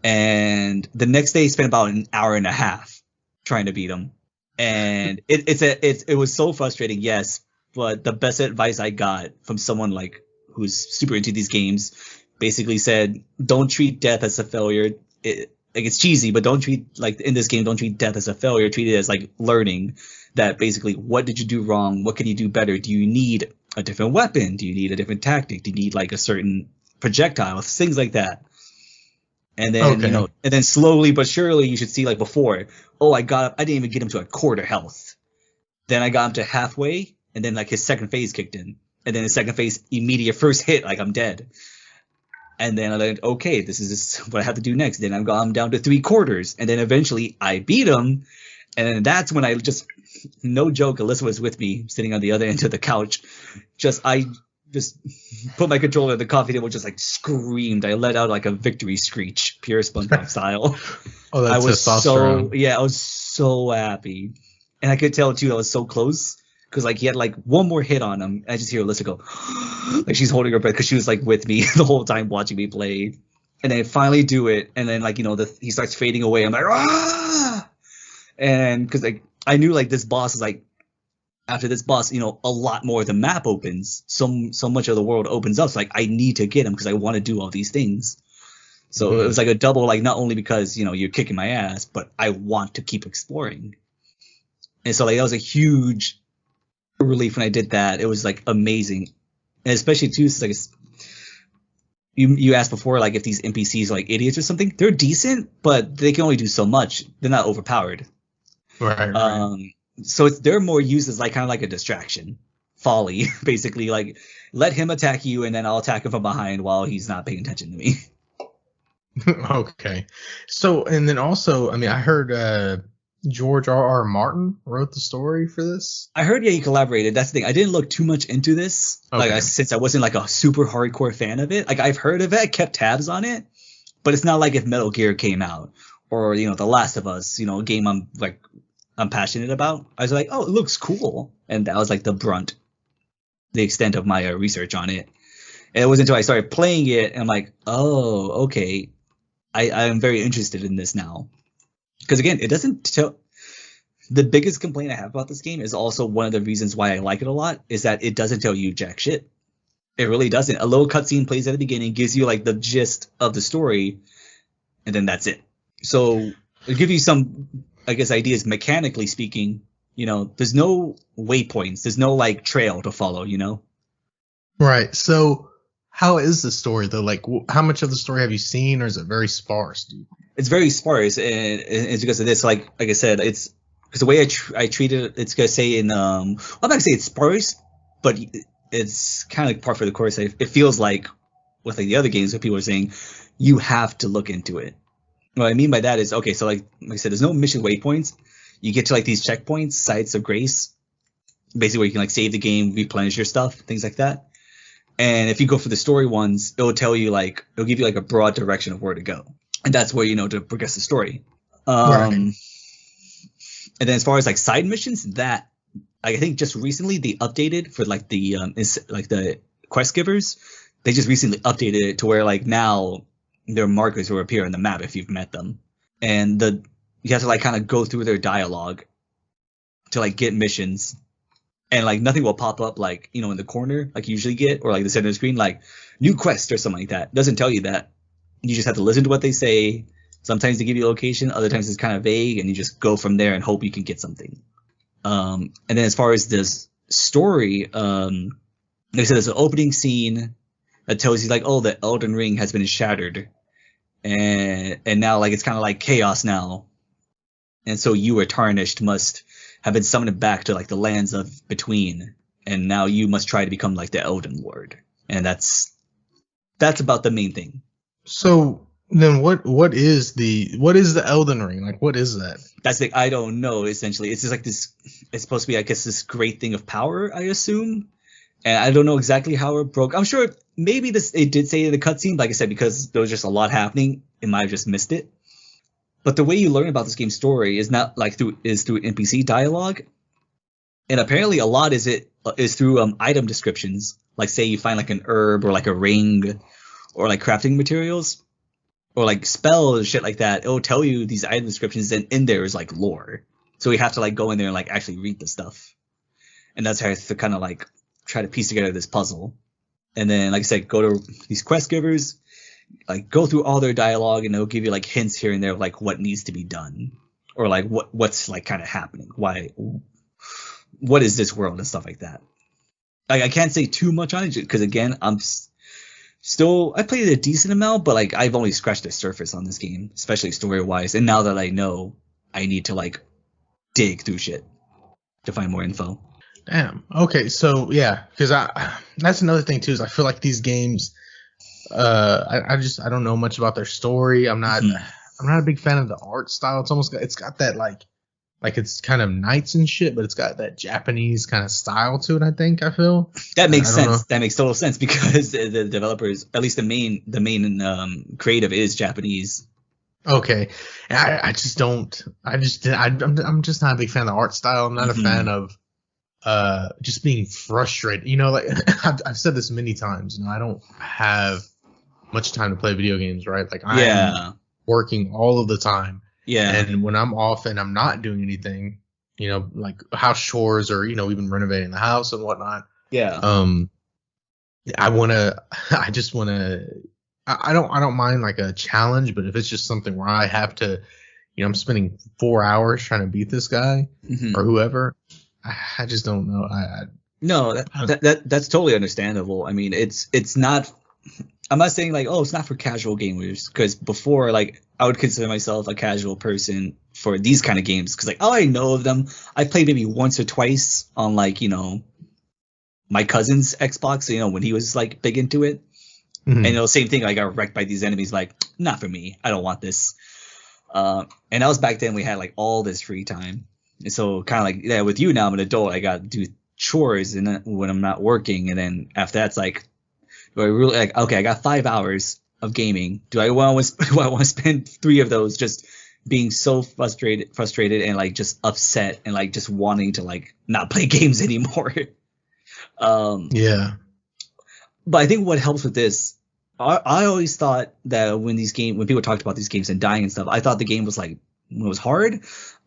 and the next day I spent about an hour and a half trying to beat him. And it was so frustrating, yes, but the best advice I got from someone like who's super into these games basically said, don't treat death as a failure. It's cheesy, but don't treat death as a failure. Treat it as like learning. That basically, what did you do wrong? What can you do better? Do you need a different weapon? Do you need a different tactic? Do you need like a certain projectile? Things like that. And then and then slowly but surely you should see like before. Oh, I didn't even get him to a quarter health. Then I got him to halfway, and then like his second phase kicked in, and then his second phase immediate first hit, like I'm dead. And then I learned, okay, this is what I have to do next. Then I got him down to 3/4, and then eventually I beat him. And then that's when I just, no joke, Alyssa was with me, sitting on the other end of the couch. I just put my controller at the coffee table, just like screamed. I let out like a victory screech, pure SpongeBob style. Oh, that's I was testosterone. I was so happy, and I could tell too I was so close. Because like he had like one more hit on him, and I just hear Alyssa go, like she's holding her breath because she was like with me the whole time watching me play. And then I finally do it, and then like he starts fading away. I'm like, ah! And because like I knew like this boss is like, after this boss, a lot more of the map opens, so much of the world opens up. So like I need to get him because I want to do all these things. So it was like a double, like not only because, you know, you're kicking my ass, but I want to keep exploring. And so like that was a huge relief when I did that. It was like amazing. And especially too, it's like you asked before, like if these NPCs are like idiots or something. They're decent, but they can only do so much. They're not overpowered. Right. So they're more used as like kind of like a distraction, folly, basically. Like let him attack you, and then I'll attack him from behind while he's not paying attention to me. Okay. So, and then also, I mean, I heard George R. Martin wrote the story for this. I heard, yeah, he collaborated. That's the thing. I didn't look too much into this, Okay. since I wasn't like a super hardcore fan of it. Like I've heard of it, I kept tabs on it, but it's not like if Metal Gear came out or, you know, The Last of Us, you know, a game I'm passionate about. I was like, oh, it looks cool, and that was like the extent of my research on it. And it wasn't until I started playing it and I'm like, oh, okay, I am very interested in this now. Because again, it doesn't tell. The biggest complaint I have about this game is also one of the reasons why I like it a lot is that it doesn't tell you jack shit. It really doesn't. A little cutscene plays at the beginning, gives you like the gist of the story, and then that's it. So it'll give you some, I guess, ideas mechanically speaking. You know, there's no waypoints, there's no like trail to follow. You know. Right. So, how is the story though? Like, how much of the story have you seen, or is it very sparse? It's very sparse, and it's because of this. Like I said, it's because the way I treat it. It's gonna say in I'm not gonna say it's sparse, but it's kind of like par for the course. It feels like with like the other games, what people are saying, you have to look into it. What I mean by that is, okay, so like I said, there's no mission waypoints. You get to like these checkpoints, sites of grace, basically where you can like save the game, replenish your stuff, things like that. And if you go for the story ones, it'll tell you like it'll give you like a broad direction of where to go. And that's where, you know, to progress the story. Right. And then as far as like side missions, that I think just recently they updated for like the quest givers. They just recently updated it to where like now their markers will appear on the map if you've met them, and you have to like kind of go through their dialogue to like get missions, and like nothing will pop up like, you know, in the corner like you usually get, or like the center of the screen like new quest or something like that. It doesn't tell you that. You just have to listen to what they say. Sometimes they give you a location, other times it's kind of vague, and you just go from there and hope you can get something. And then as far as this story, like I said, there's an opening scene that tells you like, oh, the Elden Ring has been shattered, and now like it's kind of like chaos now, and so you were tarnished must have been summoned back to like the lands of between, and now you must try to become like the Elden Lord, and that's about the main thing. So then what is the Elden Ring? Like, what is that? That's the I don't know. Essentially, it's just like this. It's supposed to be, I guess, this great thing of power, I assume. And I don't know exactly how it broke. I'm sure maybe it did say in the cutscene, like I said, because there was just a lot happening, it might have just missed it. But the way you learn about this game's story is not like through NPC dialogue, and apparently a lot is through item descriptions. Like say you find like an herb or like a ring, or like crafting materials, or like spells or shit like that. It'll tell you these item descriptions, and in there is like lore. So we have to like go in there and like actually read the stuff, and that's how I have to kind of like try to piece together this puzzle. And then, like I said, go to these quest givers, like go through all their dialogue, and they'll give you like hints here and there of like what needs to be done, or like what's like kind of happening, what is this world and stuff like that. Like I can't say too much on it because again, I played a decent amount, but like I've only scratched the surface on this game, especially story wise. And now that I know, I need to like dig through shit to find more info. Damn. Okay. So yeah, because that's another thing too. Is I feel like these games, I don't know much about their story. I'm not a big fan of the art style. It's got that like it's kind of knights and shit, but it's got that Japanese kind of style to it. I feel that makes sense. That makes total sense because the developers, at least the main creative, is Japanese. Okay, I'm just not a big fan of the art style. I'm not a fan of just being frustrated. You know, like I've said this many times. You know, I don't have much time to play video games, right? Like I'm working all of the time. Yeah. And when I'm off and I'm not doing anything, you know, like house chores or, you know, even renovating the house and whatnot. Yeah. I just want to I don't mind like a challenge, but if it's just something where I have to, I'm spending 4 hours trying to beat this guy or whoever, I just don't know. No, that's totally understandable. I mean, it's not. I'm not saying like, oh, it's not for casual gamers, because before, like, I would consider myself a casual person for these kind of games, because like, oh, I know of them. I played maybe once or twice on like, my cousin's Xbox, when he was like big into it. And same thing. I got wrecked by these enemies. Like, not for me. I don't want this. And that was back then. We had like all this free time, and so kind of like, yeah, with you now, I'm an adult. I got to do chores and when I'm not working, and then after that's like, do I really like? Okay, I got 5 hours of gaming. Do I want to spend 3 of those just being so frustrated, and like just upset, and like just wanting to like not play games anymore? Yeah. But I think what helps with this, I always thought that when people talked about these games and dying and stuff, I thought the game was like, when it was hard,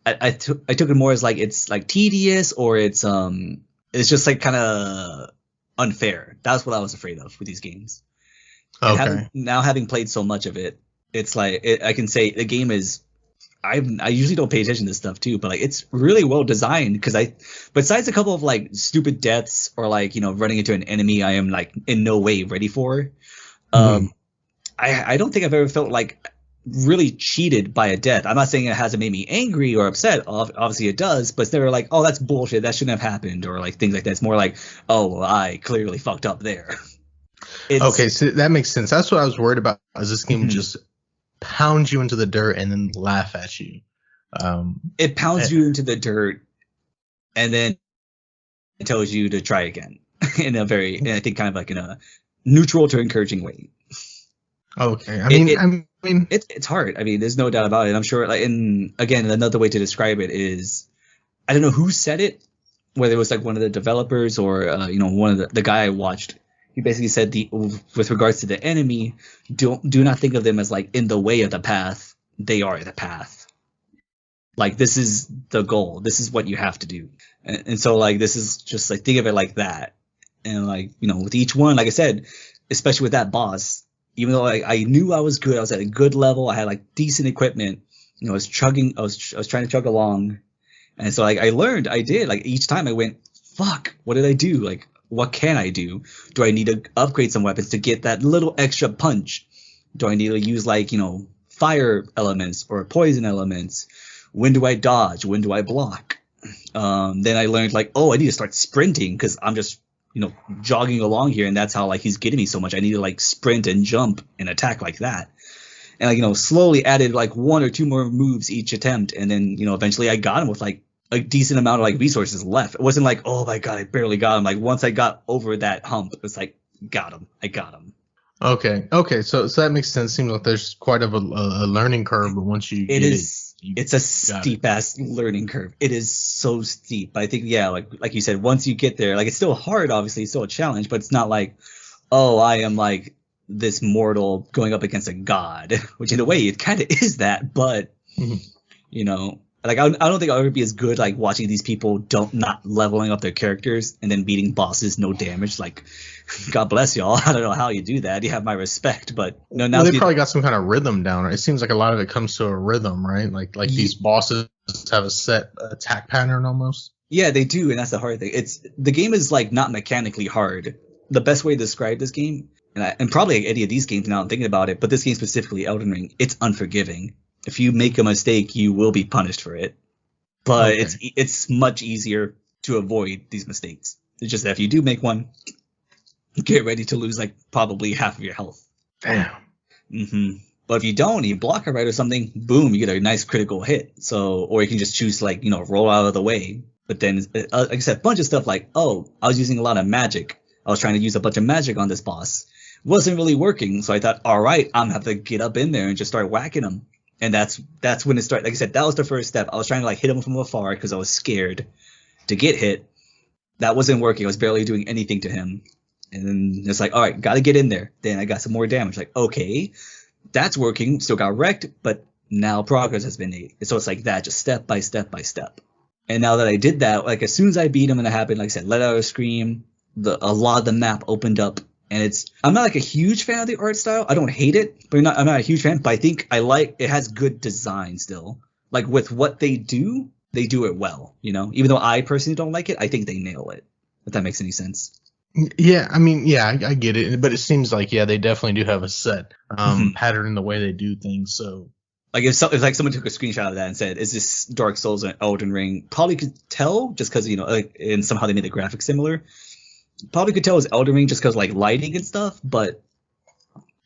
I took it more as like it's like tedious, or it's just like kind of unfair. That's what I was afraid of with these games. Okay. And having played so much of it, it's like I can say the game is. I usually don't pay attention to this stuff too, but like it's really well designed, because besides a couple of like stupid deaths or like running into an enemy I am like in no way ready for, I don't think I've ever felt like really cheated by a death. I'm not saying it hasn't made me angry or upset. Obviously it does, but it's never like, oh, that's bullshit, that shouldn't have happened, or like things like that. It's more like, oh, well, I clearly fucked up there. Okay, so that makes sense. That's what I was worried about. Is this game just pound you into the dirt and then laugh at you? It pounds you into the dirt and then it tells you to try again in I think kind of like in a neutral to encouraging way. Okay, I mean, it's hard. I mean, there's no doubt about it. I'm sure. Like, and again, another way to describe it is, I don't know who said it, whether it was like one of the developers or one of the guy I watched. He basically said with regards to the enemy, do not think of them as like in the way of the path. They are the path. Like, this is the goal. This is what you have to do. And so like, this is just like, think of it like that. And like, with each one, like I said, especially with that boss, even though I knew I was good, I was at a good level, I had like decent equipment, I was trying to chug along. And so like, I did like each time I went, fuck, what did I do? Like, what can I do? Do I need to upgrade some weapons to get that little extra punch? Do I need to use like, fire elements or poison elements? When do I dodge? When do I block? Then I learned like, oh, I need to start sprinting, because I'm just, jogging along here, and that's how like he's getting me so much. I need to like sprint and jump and attack like that. And like, slowly added like 1 or 2 more moves each attempt. And then, eventually I got him with like a decent amount of like resources left. It wasn't like, oh my god, I barely got him. Like, once I got over that hump, it was like, I got him. Okay. So that makes sense. Seems like there's quite of a learning curve, but once you get it, it's a steep ass learning curve. It is so steep. I think, yeah, like you said, once you get there, like, it's still hard. Obviously, it's still a challenge, but it's not like, oh, I am like this mortal going up against a god, which in a way it kind of is that, but like, I don't think I'll ever be as good like watching these people not leveling up their characters and then beating bosses no damage. Like, God bless y'all. I don't know how you do that. You have my respect, but now they probably got some kind of rhythm down. Right? It seems like a lot of it comes to a rhythm, right? Like these bosses have a set attack pattern almost. Yeah, they do, and that's the hard thing. The game is like not mechanically hard. The best way to describe this game, and probably any of these games now I'm thinking about it, but this game specifically, Elden Ring, it's unforgiving. If you make a mistake, you will be punished for it. But it's much easier to avoid these mistakes. It's just that if you do make one, get ready to lose like probably half of your health. Damn. But if you don't, you block it right or something, boom, you get a nice critical hit. So, or you can just choose to like, roll out of the way. But then, like I said, a bunch of stuff like, oh, I was using a lot of magic. I was trying to use a bunch of magic on this boss. It wasn't really working. So I thought, all right, I'm going to have to get up in there and just start whacking him. And that's when it started. Like I said, that was the first step. I was trying to like hit him from afar because I was scared to get hit. That wasn't working. I was barely doing anything to him. And then it's like, all right, got to get in there. Then I got some more damage. Like, okay, that's working. Still got wrecked, but now progress has been made. So it's like that, just step by step by step. And now that I did that, like as soon as I beat him and it happened, like I said, let out a scream. A lot of the map opened up And I'm not like a huge fan of the art style. I don't hate it, but I'm not a huge fan. But I think it has good design still. Like with what they do it well. Even though I personally don't like it, I think they nail it. If that makes any sense. Yeah, I mean, yeah, I get it, but it seems like they definitely do have a set pattern in the way they do things. So, like if like someone took a screenshot of that and said, "Is this Dark Souls and Elden Ring?" Probably could tell just because and somehow they made the graphics similar. Probably could tell it was Elden Ring just because like lighting and stuff. But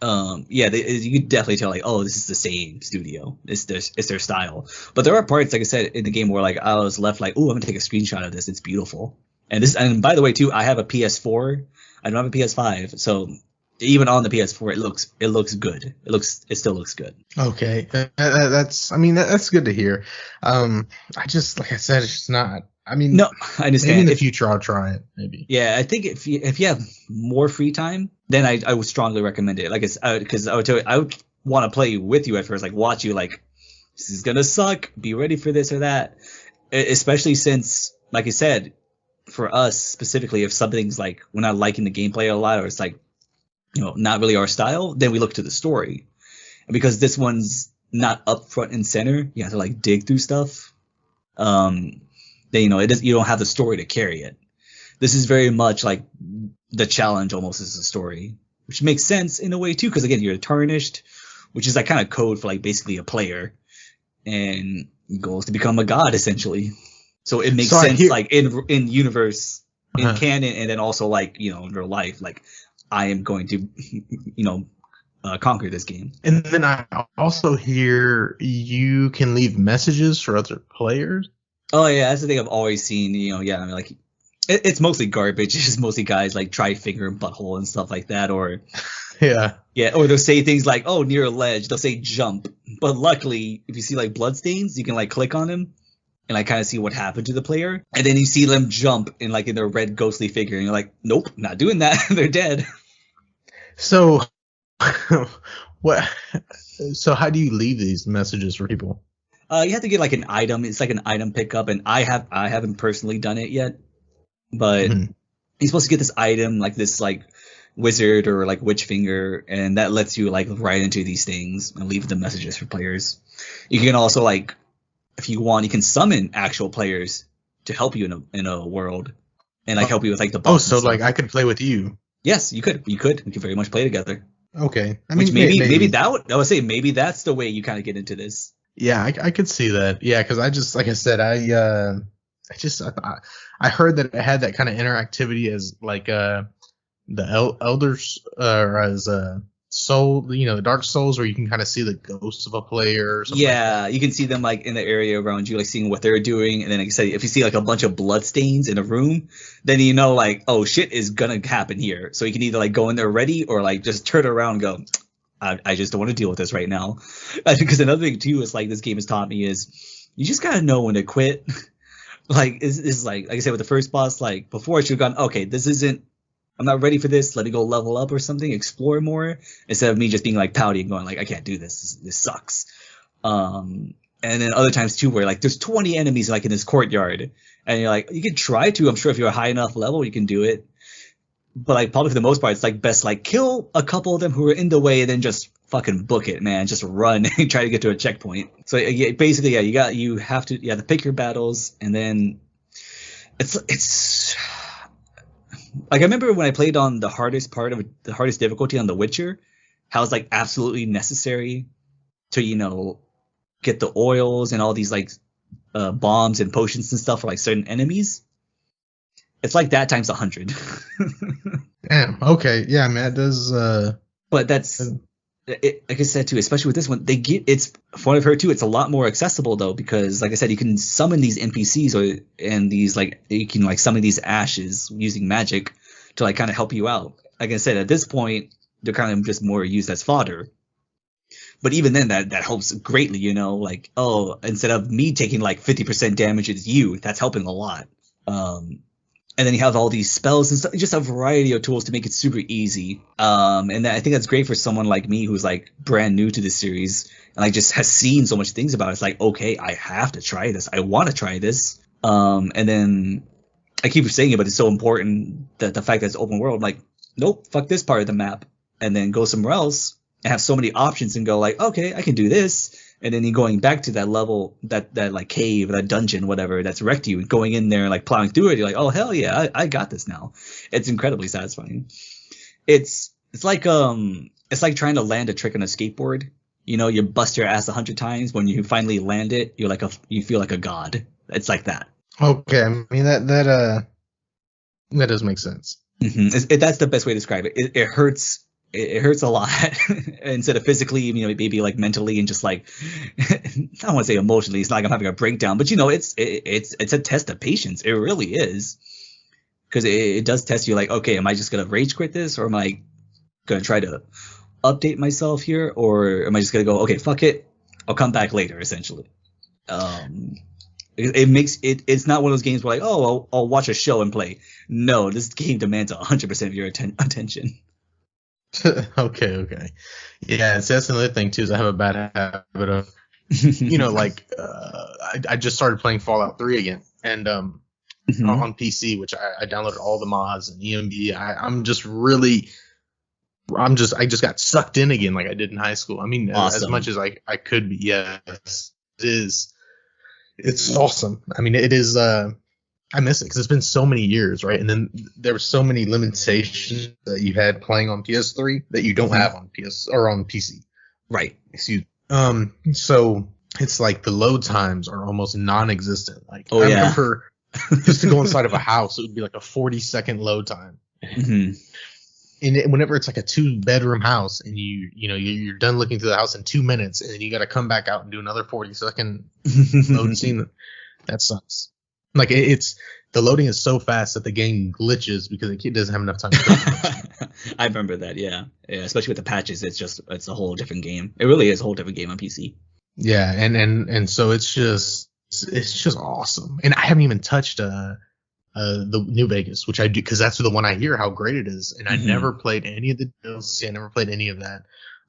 you could definitely tell like, oh, this is the same studio. It's their style. But there are parts, like I said, in the game where like I was left like, oh, I'm gonna take a screenshot of this. It's beautiful. And by the way too, I have a PS4. I don't have a PS5, so even on the PS4, it looks good. It still looks good. Okay, that's good to hear. I just, like I said, it's just not. I mean, no, I understand. Maybe in the future I'll try it. Maybe. Yeah, I think if you have more free time, then I would strongly recommend it. Like, because I would tell you, I would want to play with you at first, like watch you, like this is gonna suck. Be ready for this or that. Especially since, like I said, for us specifically, if something's like we're not liking the gameplay a lot, or it's like not really our style, then we look to the story. And because this one's not up front and center, you have to like dig through stuff. Then you don't have the story to carry it. This is very much like the challenge almost is the story, which makes sense in a way too, because again, you're tarnished, which is like kind of code for like basically a player, and your goal is to become a god essentially. So it makes sense like in universe, in canon, and then also like in real life, like I am going to conquer this game. And then I also hear you can leave messages for other players. Oh yeah, that's the thing I've always seen. I mean, like it's mostly garbage. It's just mostly guys like try finger and butthole and stuff like that, or yeah, or they'll say things like, "Oh, near a ledge," they'll say jump. But luckily, if you see like bloodstains, you can like click on them and like kind of see what happened to the player, and then you see them jump in their red ghostly figure, and you're like, "Nope, not doing that. They're dead." So, what? So how do you leave these messages for people? You have to get like an item. It's like an item pickup, and I haven't personally done it yet, but you're supposed to get this item, like this like wizard or like witch finger, and that lets you like write into these things and leave the messages for players. You can also like, if you want, you can summon actual players to help you in a world, and like help you with like the boss. Oh, so like I could play with you. Yes, you could. We could very much play together. Okay. I mean, maybe I would say maybe that's the way you kind of get into this. Yeah, I could see that. Yeah, because I just, like I said, I heard that it had that kind of interactivity as like the elders or as soul, the Dark Souls, where you can kind of see the ghosts of a player. Or something you can see them like in the area around you, like seeing what they're doing, and then like I said, if you see like a bunch of blood stains in a room, then like, oh shit is gonna happen here. So you can either like go in there ready or like just turn around and go, I just don't want to deal with this right now. Because another thing too is like this game has taught me is you just gotta know when to quit. Like is like I said with the first boss, like before I should have gone, okay, I'm not ready for this. Let me go level up or something, explore more, instead of me just being like pouty and going like, I can't do this. This sucks. And then other times too, where like there's 20 enemies like in this courtyard, and you're like, you can try to. I'm sure if you're a high enough level, you can do it. But like probably for the most part, it's like best like kill a couple of them who are in the way, and then just fucking book it, man. Just run and try to get to a checkpoint. So basically, you have to pick your battles, and then it's. Like I remember when I played on the hardest difficulty on The Witcher, how it's like absolutely necessary to get the oils and all these like bombs and potions and stuff for like certain enemies. It's like that times 100. Damn. Okay. Yeah, man. It does. But that's like I said too, especially with this one, it's from what I've heard too. It's a lot more accessible though, because like I said, you can summon these NPCs and these like you can like summon these ashes using magic to like kind of help you out. Like I said, at this point, they're kind of just more used as fodder. But even then, that helps greatly. Like, oh, instead of me taking like 50% damage, it's you. That's helping a lot. And then you have all these spells and stuff, just a variety of tools to make it super easy. And I think that's great for someone like me who's like brand new to this series and like just has seen so much things about it. It's like, okay, I have to try this. I want to try this. And then I keep saying it, but it's so important that the fact that it's open world, like nope, fuck this part of the map, and then go somewhere else and have so many options and go like, okay, I can do this. And then you're going back to that level, that like cave, that dungeon, whatever that's wrecked you, and going in there and like plowing through it. You're like, oh hell yeah, I got this now. It's incredibly satisfying. It's like trying to land a trick on a skateboard. You know, you bust your ass 100 times. When you finally land it, you feel like a god. It's like that. Okay, I mean that does make sense. Mm-hmm. That's the best way to describe it. It hurts. It hurts a lot instead of physically, you know, maybe like mentally and just like I don't want to say emotionally. It's not like I'm having a breakdown, but you know, it's a test of patience. It really is, because it does test you. Like, okay, am I just gonna rage quit this, or am I gonna try to update myself here, or am I just gonna go, okay, fuck it, I'll come back later. Essentially, it makes it's not one of those games where like, oh, I'll watch a show and play. No, this game demands 100% of your attention. Okay. Yeah, so that's another thing too, is I have a bad habit of, you know, like I just started playing Fallout 3 again, and on PC, which I downloaded all the mods and EMB. I just got sucked in again like I did in high school. I mean, awesome. As much as I could be. Yes, it is. It's awesome. I mean, it is. I miss it because it's been so many years, right? And then there were so many limitations that you had playing on PS3 that you don't have on PS or on PC. Right. Excuse. So it's like the load times are almost non-existent. Like, I remember just to go inside of a house, it would be like a 40-second load time. Mm-hmm. And whenever it's like a 2-bedroom house and you're done looking through the house in 2 minutes, and then you got to come back out and do another 40-second load scene, that sucks. Like, it's the loading is so fast that the game glitches because it doesn't have enough time to I remember that, yeah, especially with the patches. It's a whole different game. It really is a whole different game on PC. Yeah, and so it's just awesome. And I haven't even touched the New Vegas, which I do because that's the one I hear how great it is. And I never played any of the DLC. I never played any of that.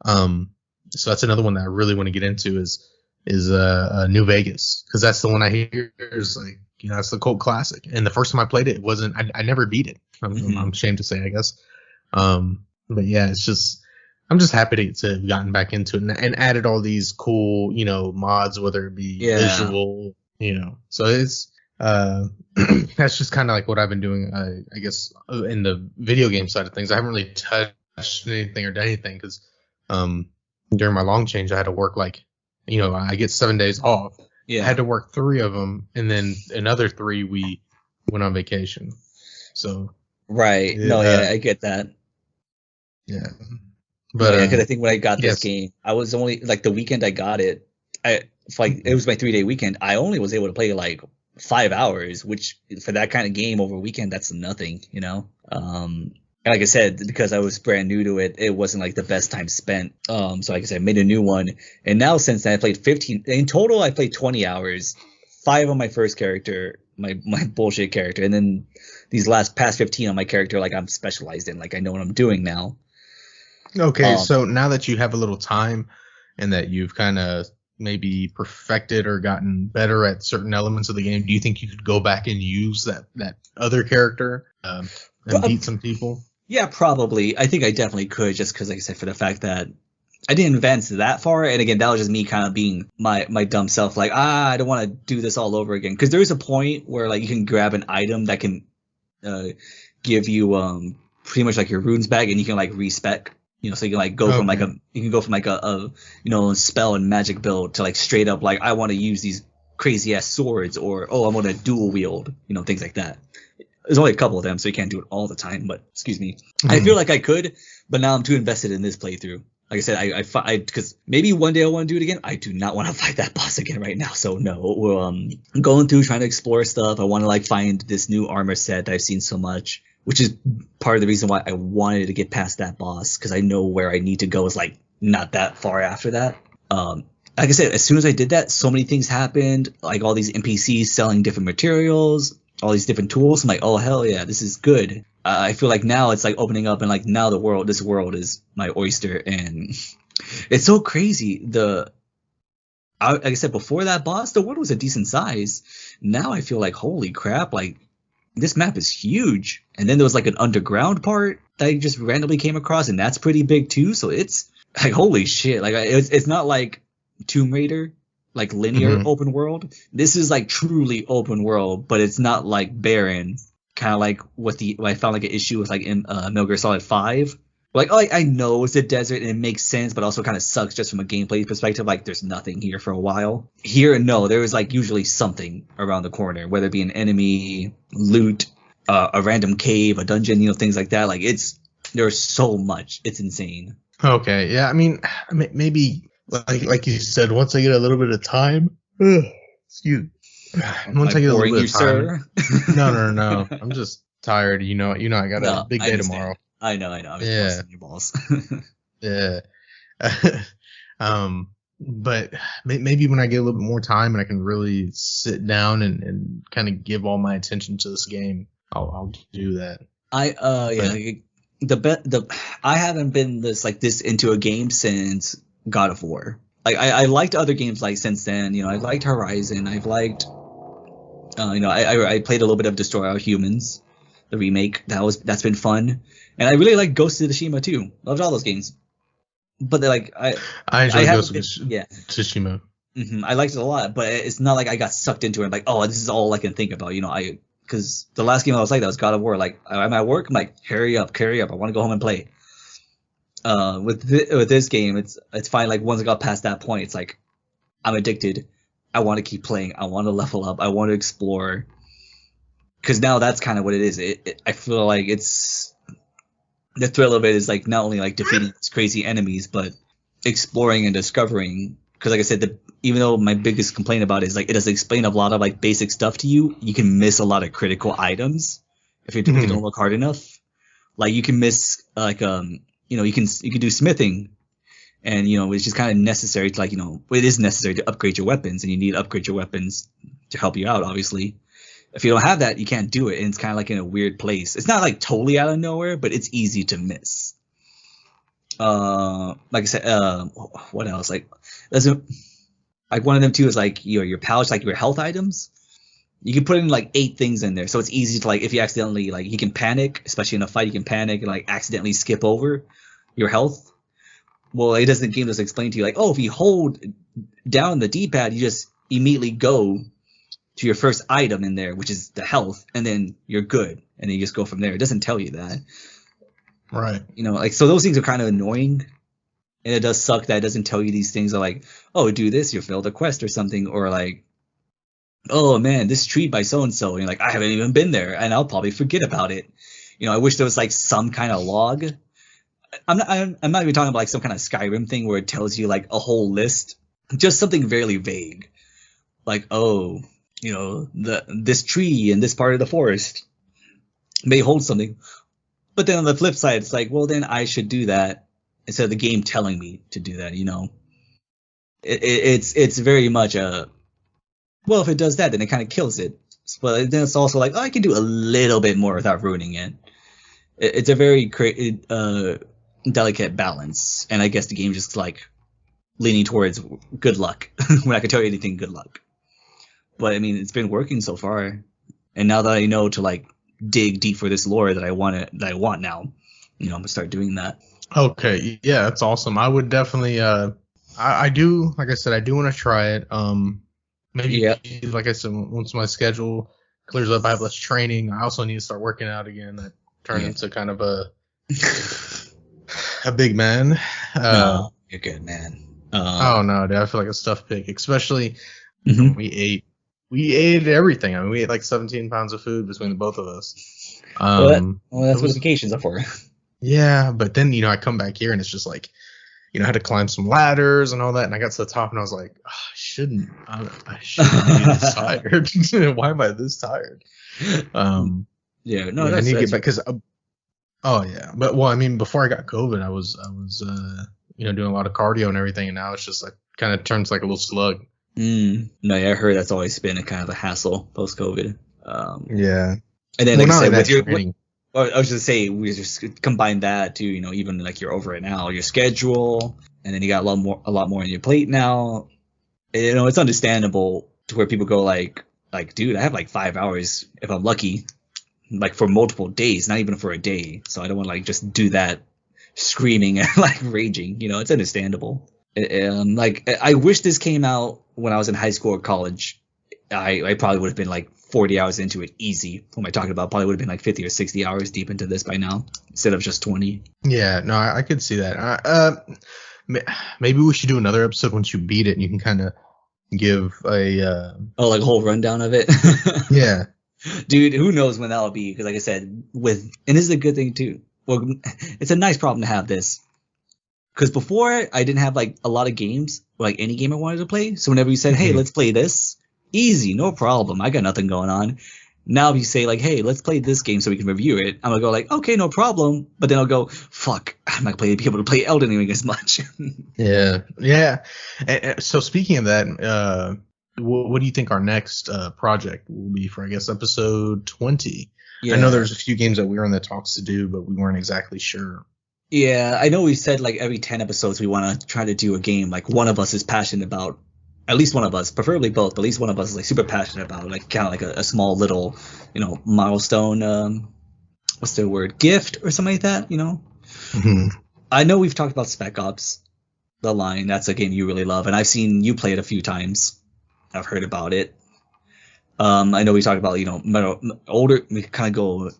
So that's another one that I really want to get into is New Vegas, because that's the one I hear is like, you know, it's the cult classic. And the first time I played it, I never beat it. I'm ashamed to say, I guess. But yeah, I'm just happy to have gotten back into it and added all these cool, you know, mods, whether it be visual, you know. So it's that's just kind of like what I've been doing, I guess, in the video game side of things. I haven't really touched anything or done anything because during my long change, I had to work like, you know, I get 7 days off. Yeah. I had to work 3 of them, and then another 3 we went on vacation. So right, I get that. Yeah, but because I think when I got this game, I was only like the weekend I got it. It was my 3-day weekend. I only was able to play like 5 hours, which for that kind of game over a weekend, that's nothing, you know. And like I said, because I was brand new to it, it wasn't like the best time spent. So like I said, I made a new one. And now since then, I played 15. In total, I played 20 hours. 5 on my first character, my bullshit character. And then these past 15 on my character, like I'm specialized in. Like I know what I'm doing now. Okay, so now that you have a little time and that you've kind of maybe perfected or gotten better at certain elements of the game, do you think you could go back and use that other character and beat some people? Yeah, probably. I think I definitely could, just because, like I said, for the fact that I didn't advance that far. And again, that was just me kind of being my dumb self. Like, I don't want to do this all over again. Because there is a point where like you can grab an item that can give you pretty much like your runes back, and you can like respec. You know, so you can like go from like a you know, spell and magic build to like straight up like I want to use these crazy ass swords, or I want to dual wield, you know, things like that. There's only a couple of them, so you can't do it all the time. But excuse me, I feel like I could, but now I'm too invested in this playthrough. Like I said, I because maybe one day I want to do it again. I do not want to fight that boss again right now. So no, I'm going through trying to explore stuff. I want to like find this new armor set that I've seen so much, which is part of the reason why I wanted to get past that boss, because I know where I need to go is like not that far after that. Like I said, as soon as I did that, so many things happened. Like all these NPCs selling different materials, all these different tools. I'm like, oh hell yeah, this is good. I feel like now it's like opening up, and like now this world is my oyster, and it's so crazy. Like I said, before that boss, the world was a decent size. Now I feel like, holy crap, like this map is huge. And then there was like an underground part that I just randomly came across, and that's pretty big too. So it's like, holy shit. Like, it's not like Tomb Raider, like linear open world. This is like truly open world, but it's not like barren. Kind of like what I found like an issue with like in Metal Gear Solid 5. Like, oh, I know it's a desert and it makes sense, but also kind of sucks just from a gameplay perspective. Like, there's nothing here for a while. Here, no, there is like usually something around the corner, whether it be an enemy, loot, a random cave, a dungeon, you know, things like that. Like, there's so much. It's insane. Okay, yeah, I mean, maybe like you said, once I get a little bit of time, excuse me. Once I get a little bit of time. No. I'm just tired. You know, I got a big day tomorrow. I know. I'm just busting your balls. Yeah. But maybe when I get a little bit more time and I can really sit down and kind of give all my attention to this game, I'll do that. I haven't been this into a game since God of War. Like, I liked other games like since then. You know, I liked Horizon. I've liked, I played a little bit of Destroy All Humans, the remake. That's been fun. And I really like Ghost of Tsushima too. Loved all those games. But they're like I enjoy Ghost of Tsushima. I liked it a lot, but it's not like I got sucked into it. Like, oh, this is all I can think about. You know, because the last game I was like that was God of War. Like, I'm at work, I'm like, hurry up, I want to go home and play. With this game, it's fine. Like, once I got past that point, it's like I'm addicted. I want to keep playing. I want to level up. I want to explore. Because now that's kind of what it is. I feel like the thrill of it is like not only like defeating these crazy enemies, but exploring and discovering. Because like I said, even though my biggest complaint about it is like it doesn't explain a lot of like basic stuff to you, you can miss a lot of critical items if you don't look hard enough. Like, you can miss like you can do smithing, and it's just kind of necessary to it is necessary to upgrade your weapons, and you need to upgrade your weapons to help you out, obviously. If you don't have that, you can't do it, and it's kind of like in a weird place. It's not like totally out of nowhere, but it's easy to miss. Like I said, what else? Like one of them too is like your pouch, like your health items. You can put in like 8 things in there, so it's easy to if you accidentally you can panic, especially in a fight, you can panic and accidentally skip over your health. Well, the game doesn't explain to you if you hold down the D-pad, you just immediately go to your first item in there, which is the health, and then you're good, and then you just go from there. It doesn't tell you that. Right. So those things are kind of annoying, and it does suck that it doesn't tell you these things are oh, do this, you failed a quest or something, or oh man, this tree by so-and-so, and you're I haven't even been there, and I'll probably forget about it. I wish there was some kind of log. I'm not even talking about some kind of Skyrim thing where it tells you a whole list, just something very vague. This tree in this part of the forest may hold something. But then on the flip side, it's well, then I should do that instead of the game telling me to do that, It's very much well, if it does that, then it kind of kills it. But then it's also I can do a little bit more without ruining it. It's a very delicate balance. And I guess the game just leaning towards good luck. When I can tell you anything, good luck. But I mean, it's been working so far, and now that I know to dig deep for this lore that I want now, I'm gonna start doing that. Okay, yeah, that's awesome. I would definitely, I do, like I said, I do want to try it. Maybe like I said, once my schedule clears up, I have less training. I also need to start working out again. I turn into kind of a big man. No, you're good, man. Oh no, dude, I feel like a stuffed pig, especially We ate everything. I mean, we ate 17 pounds of food between the both of us. That's what vacations are for. Yeah, but then, I come back here and it's just I had to climb some ladders and all that. And I got to the top and I was like, oh, I shouldn't be this tired. Why am I this tired? Yeah, no, I need to get back because, yeah. But, well, I mean, before I got COVID, I was doing a lot of cardio and everything. And now it's just kind of turns like a little slug. No, yeah, I heard that's always been a kind of a hassle post-COVID. Yeah. And then, I was just say, we just combine that to, even you're over it now, your schedule, and then you got a lot more on your plate now. It's understandable to where people go dude, I have 5 hours if I'm lucky like for multiple days, not even for a day. So I don't want to like just do that screaming and like raging. It's understandable. Like I wish this came out when I was in high school or college. I probably would have been like 40 hours into it easy. What am I talking about? Probably would have been like 50 or 60 hours deep into this by now instead of just 20. Yeah, no, I could see that. Maybe we should do another episode once you beat it and you can kind of give a like a whole rundown of it. Yeah. Dude, who knows when that'll be? Because like I said, and this is a good thing too. Well, it's a nice problem to have this. Because before I didn't have like a lot of games, like any game I wanted to play. So whenever you said, hey, let's play this, easy, no problem. I got nothing going on. Now if you say like, hey, let's play this game so we can review it, I'm gonna go like, okay, no problem. But then I'll go, fuck, I'm not gonna be able to play Elden Ring as much. Yeah. So speaking of that, what do you think our next project will be for, I guess, episode 20? Yeah. I know there's a few games that we were in the talks to do, but we weren't exactly sure. Yeah, I know we said like every 10 episodes we want to try to do a game like one of us is passionate about. At least one of us, preferably both, but at least one of us is like super passionate about, like kind of like a small little, milestone, what's the word, gift or something like that, Mm-hmm. I know we've talked about Spec Ops, The Line. That's a game you really love, and I've seen you play it a few times. I've heard about it. I know we talked about, older, we kind of go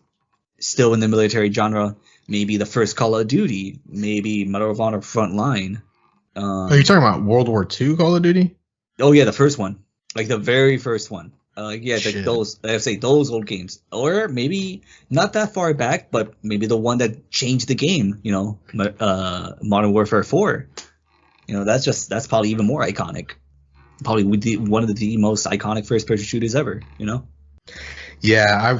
still in the military genre, maybe the first Call of Duty, maybe Medal of Honor Frontline. Are you talking about World War II Call of Duty? Oh yeah, the first one, like the very first one. Those I say those old games, or maybe not that far back, but maybe the one that changed the game. Modern Warfare 4. That's probably even more iconic. Probably one of the most iconic first-person shooters ever. Yeah, I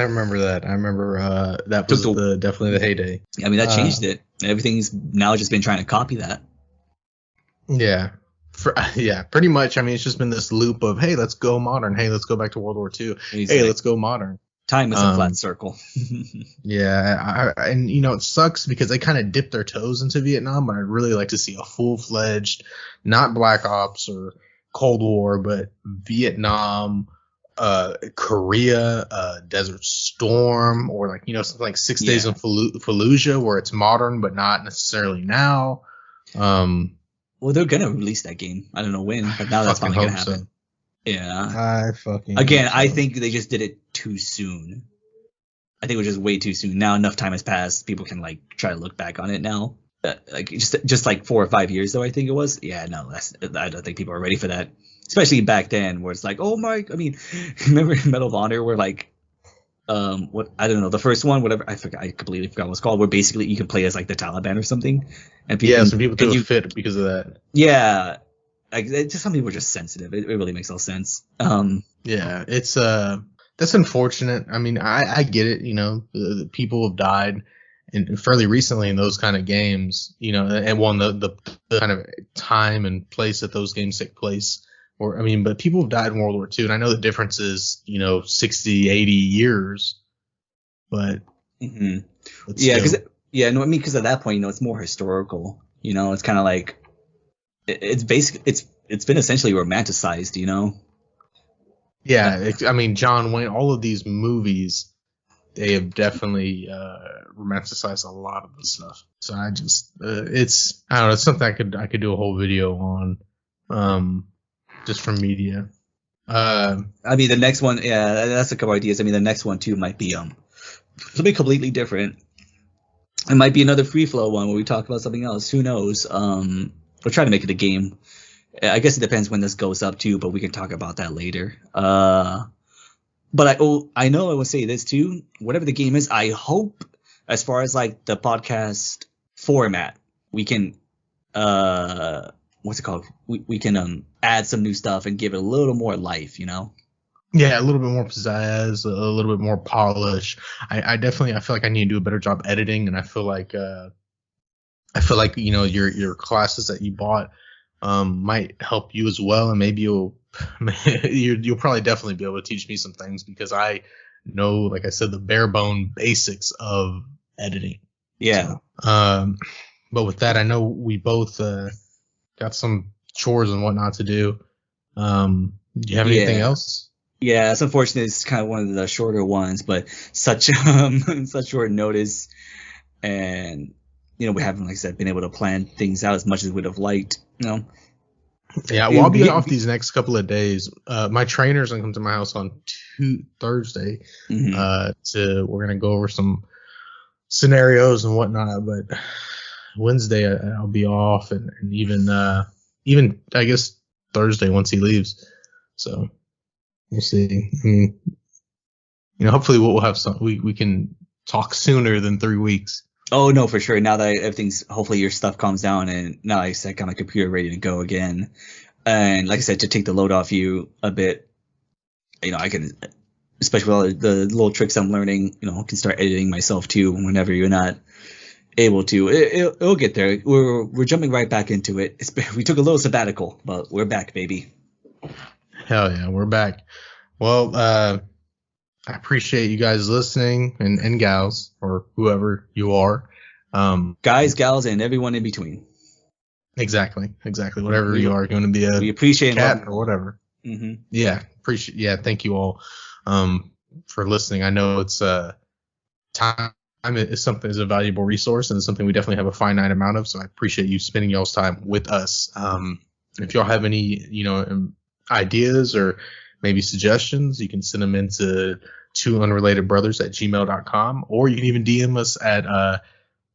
remember that. I rember that was definitely the heyday. I mean, that changed it. Everything's now just been trying to copy that. Yeah. Pretty much. I mean, it's just been this loop of, hey, let's go modern. Hey, let's go back to World War II. Hey, let's go modern. Time is a flat circle. Yeah, and it sucks because they kind of dipped their toes into Vietnam, but I'd really like to see a full-fledged, not Black Ops or Cold War, but Vietnam, Korea, Desert Storm, or like something like 6 Days of Fallujah, where it's modern but not necessarily now. Well, they're gonna release that game. I don't know when, but now that's finally gonna happen. So. Yeah. I think they just did it too soon. I think it was just way too soon. Now enough time has passed. People can like try to look back on it now. Like just like 4 or 5 years though, I think it was. Yeah, no, I don't think people are ready for that. Especially back then, where it's like, remember Medal of Honor, where like, I don't know, the first one, whatever, I completely forgot what it's called, where basically you can play as like the Taliban or something, and some people do fit because of that. Yeah, like some people are just sensitive. It really makes no sense. Yeah, it's that's unfortunate. I mean, I get it. The people have died, and fairly recently in those kind of games. And the kind of time and place that those games take place. But people have died in World War II, and I know the difference is, 60, 80 years, but because at that point, it's more historical. It's kind of like it's basically it's been essentially romanticized. Yeah, John Wayne, all of these movies, they have definitely romanticized a lot of the stuff. So I just it's something I could do a whole video on. Just from media. The next one, that's a couple ideas. The next one too might be something completely different. It might be another free flow one where we talk about something else. Who knows? We'll try to make it a game. I guess it depends when this goes up too, but we can talk about that later. But I know I will say this too. Whatever the game is, I hope as far as like the podcast format, we can what's it called? We can add some new stuff and give it a little more life, Yeah, a little bit more pizzazz, a little bit more polish. I feel like I need to do a better job editing, and I feel like your classes that you bought might help you as well, and maybe you'll probably definitely be able to teach me some things because I know, like I said, the bare bone basics of editing. Yeah. So, but with that, I know we both got some chores and whatnot to do. Do you have anything else? Yeah, it's unfortunate. It's kind of one of the shorter ones, but such such short notice, and we haven't, like I said, been able to plan things out as much as we'd have liked. Yeah, well, I'll be off these next couple of days. My trainer's gonna come to my house on Thursday. We're gonna go over some scenarios and whatnot. But Wednesday I'll be off, and even I guess Thursday once he leaves. So we'll see. I mean, hopefully we'll have some. We can talk sooner than 3 weeks. Oh no, for sure. Now that everything's, hopefully your stuff calms down, and now I got my computer ready to go again. And like I said, to take the load off you a bit, I can, especially with all the little tricks I'm learning, can start editing myself too whenever you're not able to. It'll get there. We're jumping right back into it. We took a little sabbatical, but we're back, baby. Hell yeah, we're back. Well, I appreciate you guys listening, and gals, or whoever you are. Guys, gals, and everyone in between. Exactly. Whatever you are, going to be we appreciate cat or whatever. Mm-hmm. Yeah, appreciate. Yeah, thank you all for listening. I know it's time is a valuable resource, and it's something we definitely have a finite amount of. So I appreciate you spending y'all's time with us. If y'all have any ideas or maybe suggestions, you can send them into twounrelatedbrothers@gmail.com, or you can even DM us at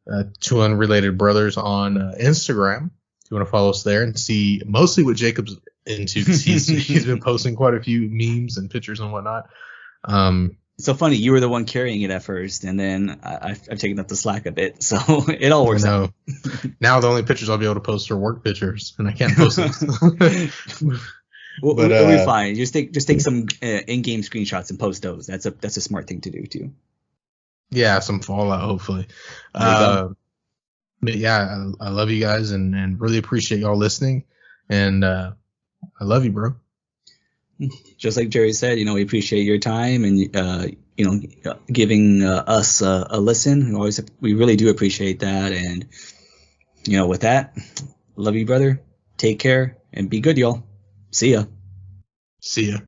twounrelatedbrothers on Instagram if you want to follow us there and see mostly what Jacob's into, because he's been posting quite a few memes and pictures and whatnot. It's so funny, you were the one carrying it at first, and then I've taken up the slack a bit, so it all works out. Now the only pictures I'll be able to post are work pictures, and I can't post them. We'll be fine. Just take some in-game screenshots and post those. That's a smart thing to do too. Yeah, some Fallout, hopefully. But yeah, I love you guys, and really appreciate y'all listening. And I love you, bro. Just like Jerry said, we appreciate your time and giving us a listen. We really do appreciate that. And with that, love you, brother. Take care and be good, y'all. See ya.